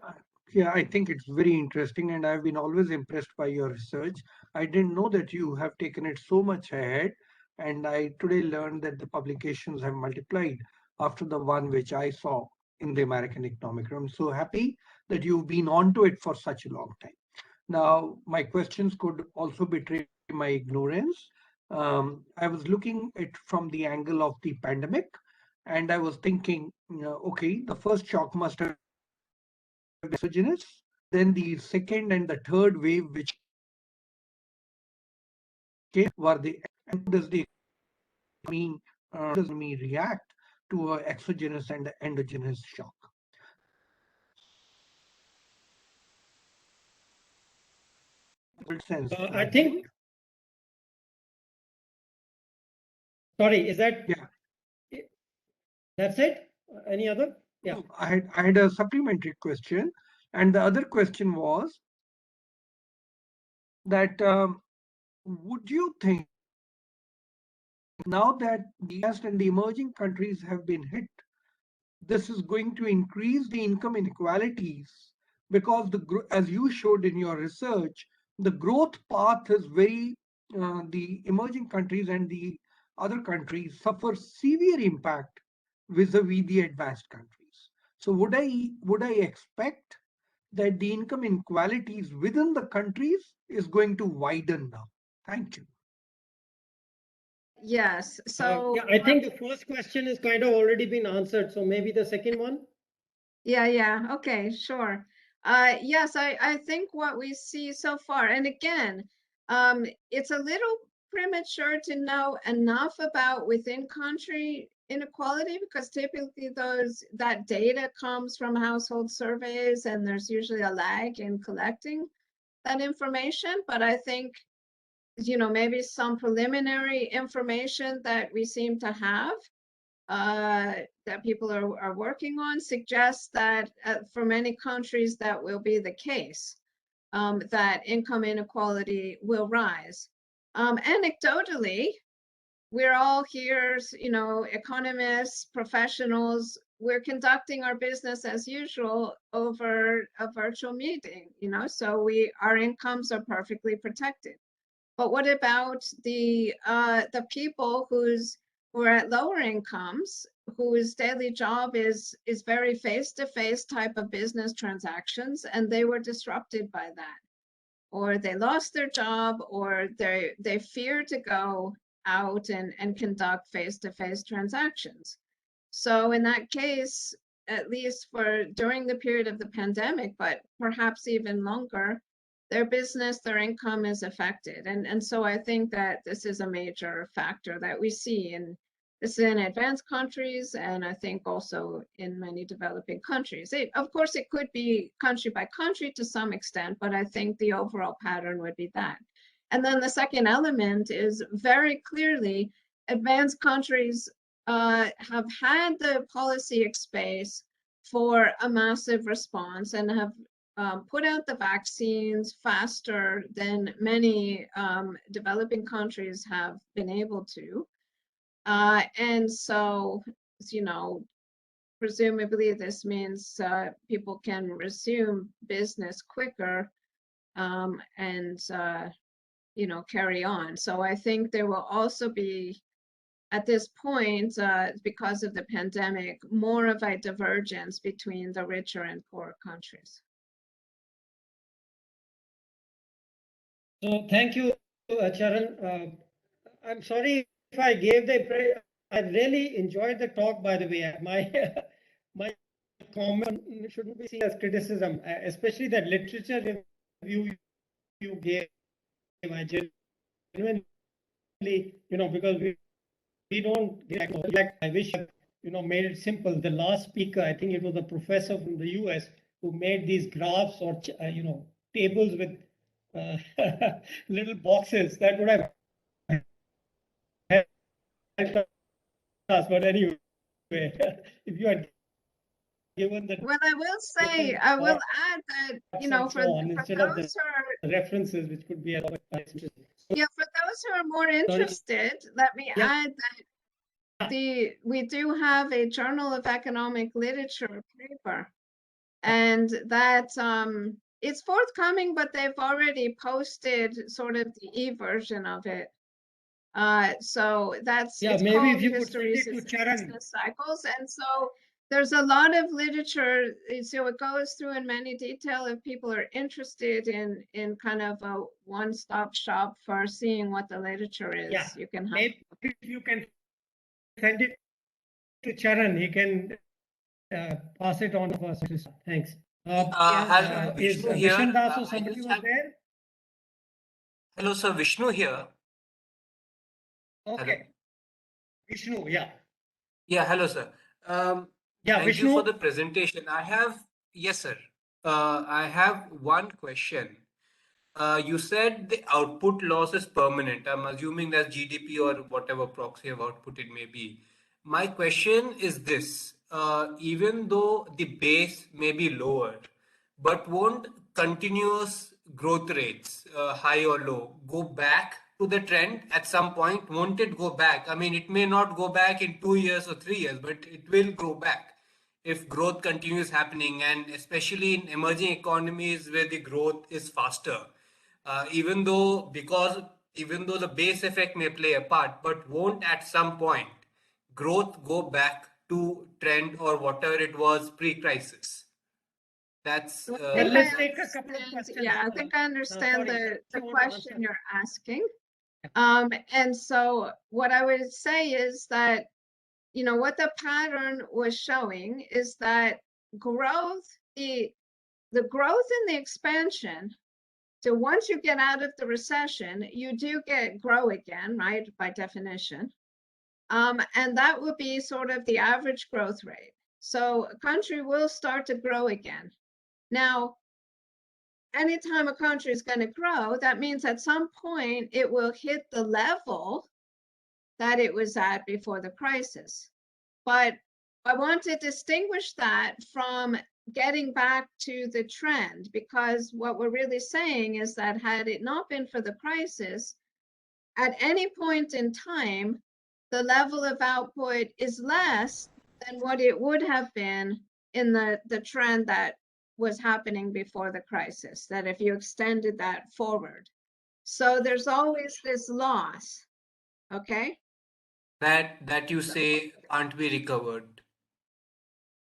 Yeah, I think it's very interesting, and I've been always impressed by your research. I didn't know that you have taken it so much ahead, and I today learned that the publications have multiplied after the one which I saw in the American Economic. I'm so happy that you've been onto it for such a long time. Now, my questions could also betray my ignorance. I was looking at from the angle of the pandemic, and I was thinking, you know, okay, the first shock must have been exogenous, then the second and the third wave which came were the, and does the economy react to an exogenous and endogenous shock? Sense, I think. Sorry, is that? Yeah. That's it? Any other? Yeah. No, I had a supplementary question, and the other question was that would you think now that the West and the emerging countries have been hit, this is going to increase the income inequalities because as you showed in your research, the growth path is very, the emerging countries and the other countries suffer severe impact vis-a-vis the advanced countries. So would I expect that the income inequalities within the countries is going to widen now? Thank you. Yes. So yeah, I think the first question is kind of already been answered. So maybe the second one. yeah. Okay, sure. Yes, I think what we see so far, and again, it's a little premature to know enough about within country inequality because typically that data comes from household surveys and there's usually a lag in collecting that information. But I think, you know, maybe some preliminary information that we seem to have that people are working on suggests that for many countries that will be the case, that income inequality will rise. Anecdotally, we're all here, economists, professionals, we're conducting our business as usual over a virtual meeting, so our incomes are perfectly protected. But what about the people who are at lower incomes, whose daily job is very face-to-face type of business transactions, and they were disrupted by that, or they lost their job, or they fear to go out and conduct face-to-face transactions. So in that case, at least for during the period of the pandemic, but perhaps even longer, their business, their income is affected. And so I think that this is a major factor that we see in advanced countries, and I think also in many developing countries. Of course, it could be country by country to some extent, but I think the overall pattern would be that. And then the second element is very clearly advanced countries have had the policy space for a massive response and have put out the vaccines faster than many developing countries have been able to. And so, presumably this means people can resume business quicker and, carry on. So I think there will also be, at this point, because of the pandemic, more of a divergence between the richer and poorer countries. So thank you, Charan. I'm sorry if I gave I really enjoyed the talk, by the way. My comment shouldn't be seen as criticism, especially that literature review you gave. I genuinely, because we don't get, I wish I, made it simple. The last speaker, I think it was a professor from the US who made these graphs or, tables with little boxes that would have helped us. But anyway, if you had given that. Well, I will say, I will add that, for those who are references, which could be yeah, for those who are more interested, let me add that we do have a Journal of Economic Literature paper, and that it's forthcoming, but they've already posted sort of the e-version of it. So it's maybe called if you could send it Hysteresis to Charan. Business Cycles, and so there's a lot of literature. So it goes through in many detail. If people are interested in kind of a one-stop shop for seeing what the literature is, you can have. Maybe if you can send it to Charan, he can pass it on to us. Thanks. Is Vishnu Das or somebody was there? Hello, sir. Vishnu here. Okay. Hello. Vishnu, yeah. Yeah, hello, sir. Thank Vishnu. you for the presentation. Yes, sir. I have one question. You said the output loss is permanent. I'm assuming that's GDP or whatever proxy of output it may be. My question is this, even though the base may be lower, but won't continuous growth rates, high or low, go back to the trend at some point? Won't it go back? I mean, it may not go back in 2 years or 3 years, but it will go back if growth continues happening, and especially in emerging economies where the growth is faster. Even though the base effect may play a part, but won't at some point growth go back to trend or whatever it was pre-crisis? That's let's take a couple of questions. Yeah, I think I understand the question you're asking. And so what I would say is that, what the pattern was showing is that growth, the growth and the expansion. So once you get out of the recession, you do grow again, right? By definition. And that will be sort of the average growth rate. So a country will start to grow again. Now, anytime a country is going to grow, that means at some point it will hit the level that it was at before the crisis. But I want to distinguish that from getting back to the trend, because what we're really saying is that had it not been for the crisis, at any point in time, the level of output is less than what it would have been in the trend that was happening before the crisis, that if you extended that forward. So there's always this loss, okay? That you say can't be recovered.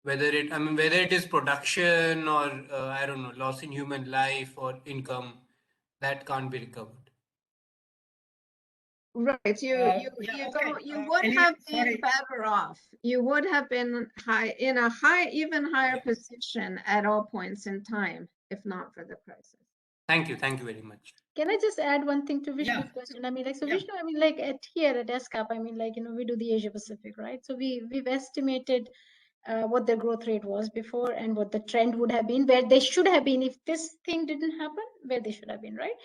Whether it is production or I don't know, loss in human life or income, that can't be recovered. Right, you would have been better off. You would have been in a even higher position at all points in time, if not for the crisis. Thank you very much. Can I just add one thing to Vishnu's Yeah. question? I mean, like, so Yeah. Vishnu, I mean, like here at ESCAP, I mean, like, we do the Asia Pacific, right? So we've estimated what their growth rate was before and what the trend would have been, where they should have been if this thing didn't happen, where they should have been, right?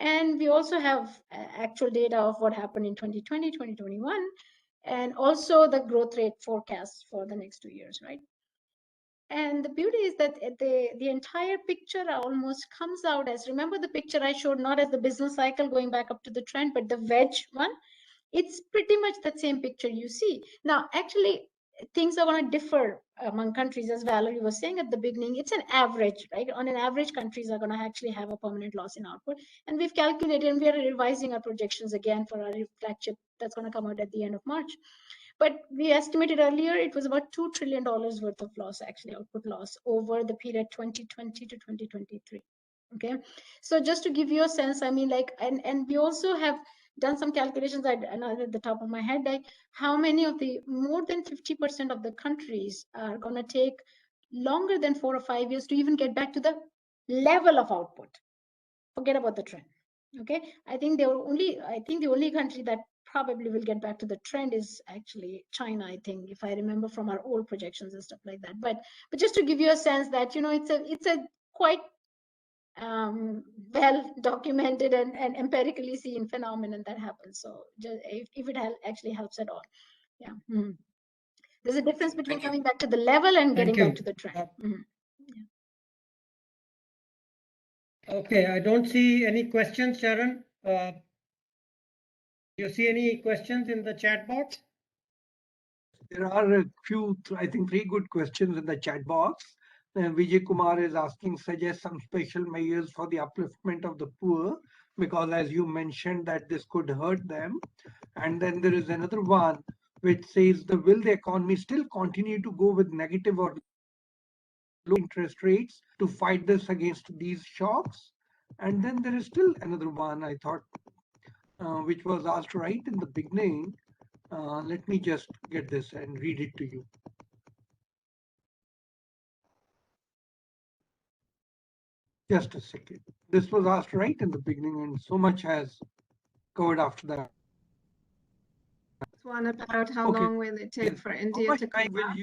And we also have actual data of what happened in 2020, 2021, and also the growth rate forecast for the next 2 years, right? And the beauty is that the entire picture almost comes out as, remember the picture I showed, not as the business cycle going back up to the trend, but the wedge one. It's pretty much that same picture you see. Now, actually, things are going to differ among countries, as Valerie was saying at the beginning. It's an average, right? On an average, countries are going to actually have a permanent loss in output. And we've calculated, and we are revising our projections again for our flagship that's going to come out at the end of March. But we estimated earlier it was about $2 trillion worth of loss, actually output loss, over the period 2020 to 2023. Okay, so just to give you a sense, I mean, like, and we also have done some calculations at the top of my head, like how many of the more than 50% of the countries are going to take longer than 4 or 5 years to even get back to the level of output. Forget about the trend. Okay, I think the only country that probably will get back to the trend is actually China, I think, if I remember from our old projections and stuff like that. But just to give you a sense that, it's a quite well documented and empirically seen phenomenon that happens. So just if it actually helps at all. Yeah. Mm-hmm. There's a difference between coming back to the level and getting back to the trend. Mm-hmm. Okay, I don't see any questions, Sharon. Do you see any questions in the chat box? There are a few, I think, 3 good questions in the chat box. Vijay Kumar is asking, suggest some special measures for the upliftment of the poor, because as you mentioned that this could hurt them. And then there is another one which says, will the economy still continue to go with negative or low interest rates to fight this against these shocks? And then there is still another one, I thought, which was asked right in the beginning. Let me just get this and read it to you. Just a second. This was asked right in the beginning, and so much has covered after that. It's one about how long will it take for India to come back?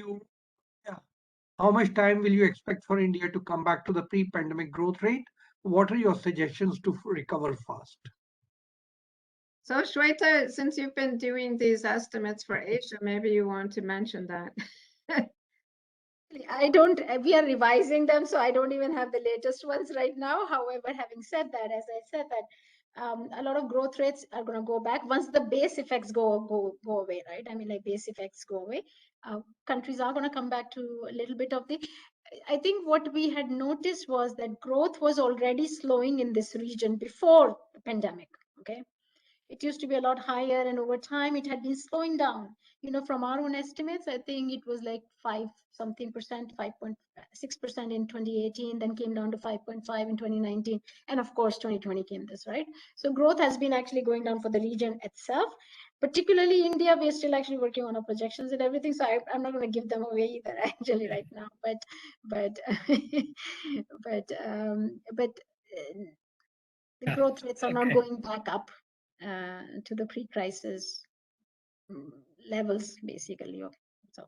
How much time will you expect for India to come back to the pre-pandemic growth rate? What are your suggestions to recover fast? So Sweta, since you've been doing these estimates for Asia, maybe you want to mention that. We are revising them, so I don't even have the latest ones right now. However, having said that, as I said that a lot of growth rates are going to go back once the base effects go away, right? I mean, like base effects go away. Countries are going to come back to a little bit of the, I think what we had noticed was that growth was already slowing in this region before the pandemic, okay? It used to be a lot higher, and over time it had been slowing down. From our own estimates, I think it was like 5 something percent, 5.6% in 2018, then came down to 5.5 in 2019, and of course 2020 came this, right? So growth has been actually going down for the region itself, particularly India. We're still actually working on our projections and everything, so I'm not going to give them away either actually right now, but the growth rates are not going back up to the pre-crisis levels, basically. So.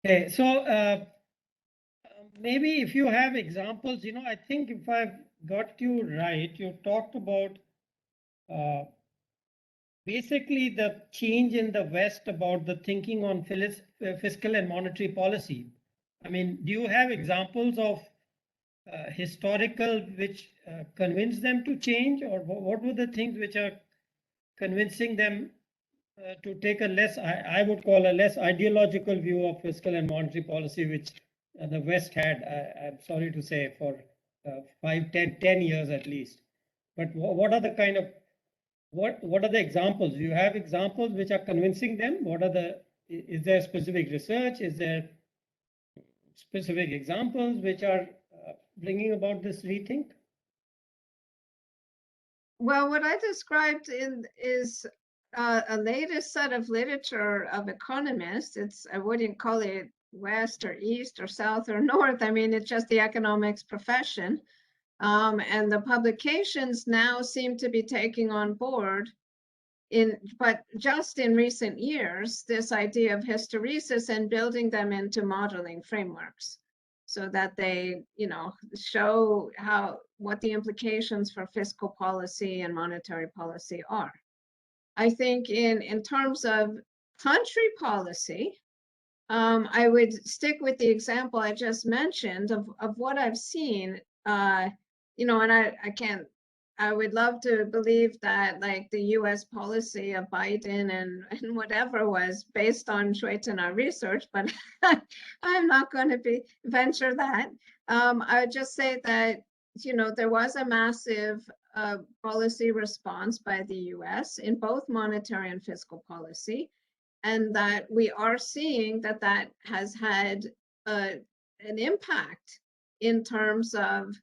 Okay, so maybe if you have examples, I think if I've got you right, you talked about basically the change in the West about the thinking on fiscal and monetary policy. I mean, do you have examples of historical which convinced them to change, or what were the things which are convincing them To take a less, I would call a less ideological view of fiscal and monetary policy, which the West had, I'm sorry to say, for 10 years at least. But what are the kind of, what are the examples? You have examples which are convincing them? What are the, is there specific research? Is there specific examples which are bringing about this rethink? Well, what I described is a latest set of literature of economists. I wouldn't call it West or East or South or North. I mean, it's just the economics profession. And the publications now seem to be taking on board but just in recent years, this idea of hysteresis and building them into modeling frameworks so that they, show what the implications for fiscal policy and monetary policy are. I think in terms of country policy, I would stick with the example I just mentioned of what I've seen, and I would love to believe that like the US policy of Biden and whatever was based on Sweta research, but I'm not going to venture that. I would just say that, there was a massive policy response by the US in both monetary and fiscal policy, and that we are seeing that has had an impact in terms of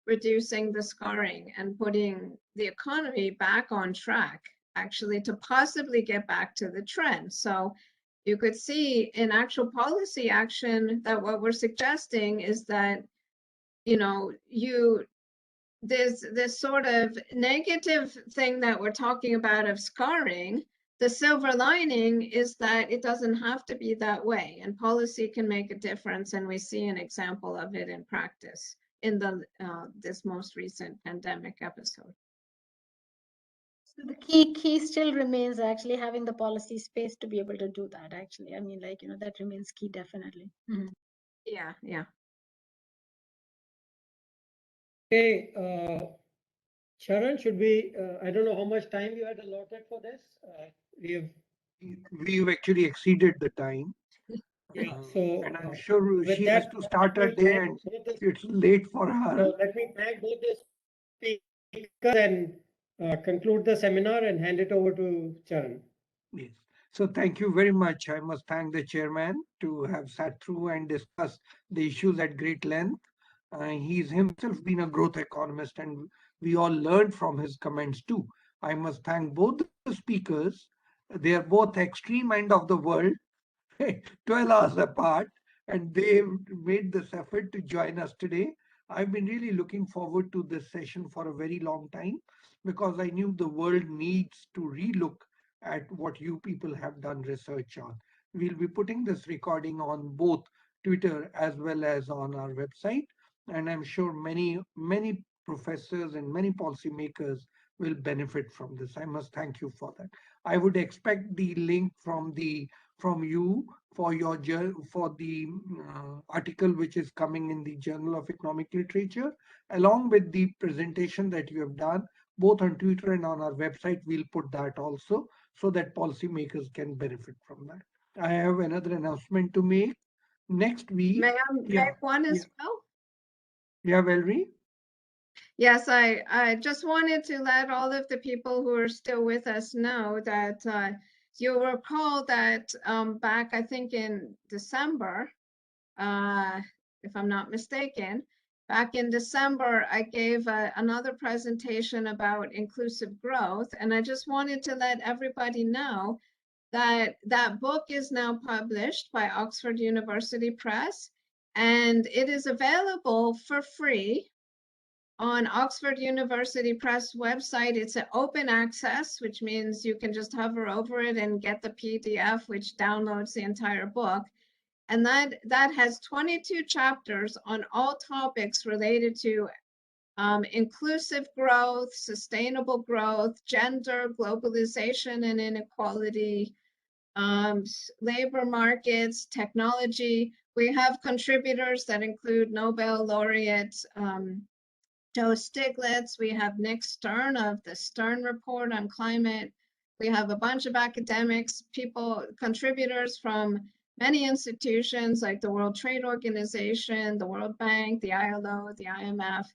reducing the scarring and putting the economy back on track, actually, to possibly get back to the trend. So you could see in actual policy action that what we're suggesting is that, there's this sort of negative thing that we're talking about of scarring. The silver lining is that it doesn't have to be that way, and policy can make a difference, and we see an example of it in practice in this most recent pandemic episode. So the key still remains actually having the policy space to be able to do that. Actually, I mean, that remains key, definitely. Mm-hmm. Yeah. Okay, Sharon, should we? I don't know how much time you had allotted for this. We've actually exceeded the time. Yeah, so and I'm sure she that, has to start her day, and it's late for her. So let me thank both the speakers and conclude the seminar and hand it over to Charan. Yes. So thank you very much. I must thank the chairman to have sat through and discussed the issues at great length. He's himself been a growth economist, and we all learned from his comments too. I must thank both the speakers. They are both extreme end of the world, 12 hours apart, and they made this effort to join us today. I've been really looking forward to this session for a very long time because I knew the world needs to relook at what you people have done research on. We'll be putting this recording on both Twitter as well as on our website, and I'm sure many professors and many policymakers will benefit from this. I must thank you for that. I would expect the link from you for the article which is coming in the Journal of Economic Literature, along with the presentation that you have done both on Twitter and on our website. We'll put that also so that policymakers can benefit from that. I have another announcement to make. Next week. May I make one as well? Yeah, Valerie? Yes, I just wanted to let all of the people who are still with us know that you'll recall that back, I think in December, if I'm not mistaken, back in December, I gave another presentation about inclusive growth. And I just wanted to let everybody know that that book is now published by Oxford University Press, and it is available for free on Oxford University Press website. It's an open access, which means you can just hover over it and get the PDF, which downloads the entire book. And that has 22 chapters on all topics related to inclusive growth, sustainable growth, gender, globalization and inequality, labor markets, technology. We have contributors that include Nobel laureate Joe Stiglitz. We have Nick Stern of the Stern Report on Climate We have a bunch of academics, people, contributors from many institutions like the World Trade Organization, the World Bank, the ILO, the IMF.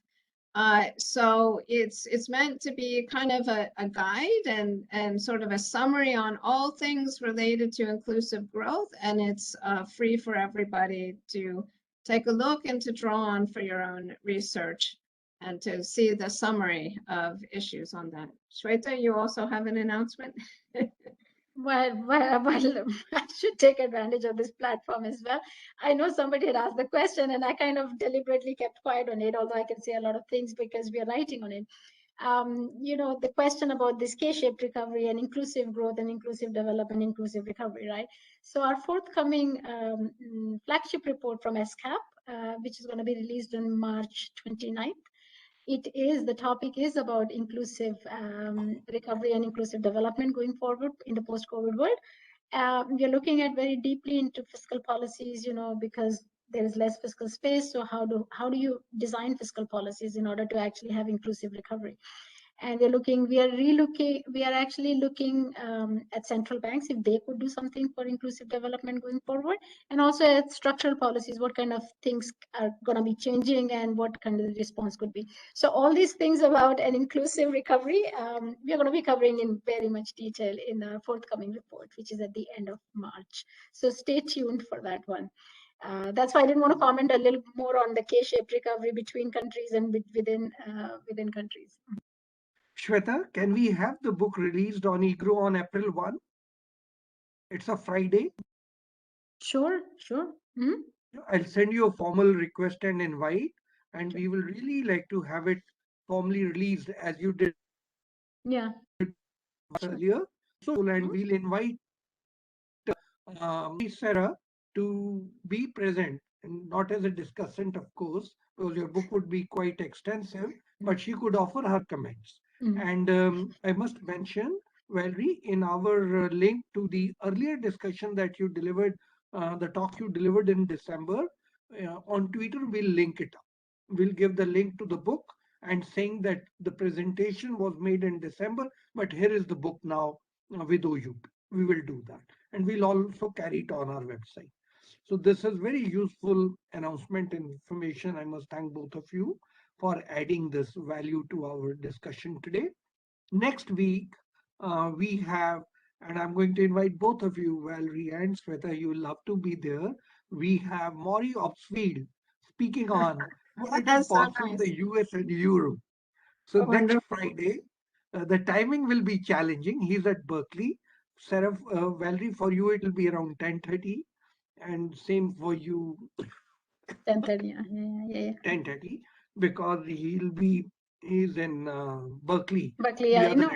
So it's meant to be kind of a guide and sort of a summary on all things related to inclusive growth, and it's free for everybody to take a look and to draw on for your own research and to see the summary of issues on that. Sweta, you also have an announcement? Well, I should take advantage of this platform as well. I know somebody had asked the question, and I kind of deliberately kept quiet on it, although I can say a lot of things because we are writing on it. You know, the question about this K-shaped recovery and inclusive growth and inclusive development, inclusive recovery, right? So our forthcoming flagship report from SCAP, which is going to be released on March 29th, the topic is about inclusive recovery and inclusive development going forward in the post-COVID world. We are looking at very deeply into fiscal policies, you know, because there is less fiscal space. So how do you design fiscal policies in order to actually have inclusive recovery? And we are actually looking at central banks if they could do something for inclusive development going forward, and also at structural policies, what kind of things are going to be changing and what kind of response could be. So all these things about an inclusive recovery, we are going to be covering in very much detail in the forthcoming report, which is at the end of March. So stay tuned for that one. That's why I didn't want to comment a little more on the K-shaped recovery between countries and within countries. Sweta, can we have the book released on EGROW on April 1? It's a Friday. Sure. Mm-hmm. I'll send you a formal request and invite, and we will really like to have it formally released as you did earlier. So, and we'll invite Cerra to be present, and not as a discussant, of course, because your book would be quite extensive, but she could offer her comments. And I must mention, Valerie, in our link to the earlier discussion that you delivered, the talk you delivered in December, on Twitter, we'll link it up. We'll give the link to the book and saying that the presentation was made in December, but here is the book now with OUP. We will do that. And we'll also carry it on our website. So this is very useful announcement and information. I must thank both of you for adding this value to our discussion today. Next week, we have, and I'm going to invite both of you, Valerie and Sweta, you will love to be there. We have Maury Opsfield speaking on monetary policy in the US and Europe. So next Friday, the timing will be challenging. He's at Berkeley. Sarah, Valerie, for you, it will be around 10:30. And same for you. 10:30, yeah. 10:30, because he's in Berkeley. Berkeley, yeah, I know.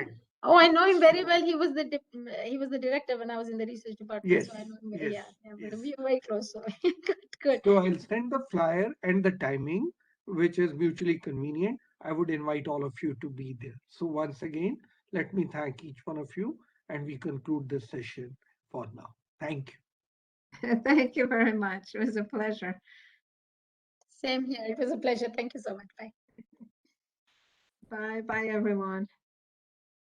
Oh, I know him very well. He was the director when I was in the research department. Yes, so I know him. yes, Yes. We are very close. So good. So I'll send the flyer and the timing, which is mutually convenient. I would invite all of you to be there. So once again, let me thank each one of you, and we conclude this session for now. Thank you. Thank you very much. It was a pleasure. Same here. It was a pleasure. Thank you so much. Bye. Bye, everyone.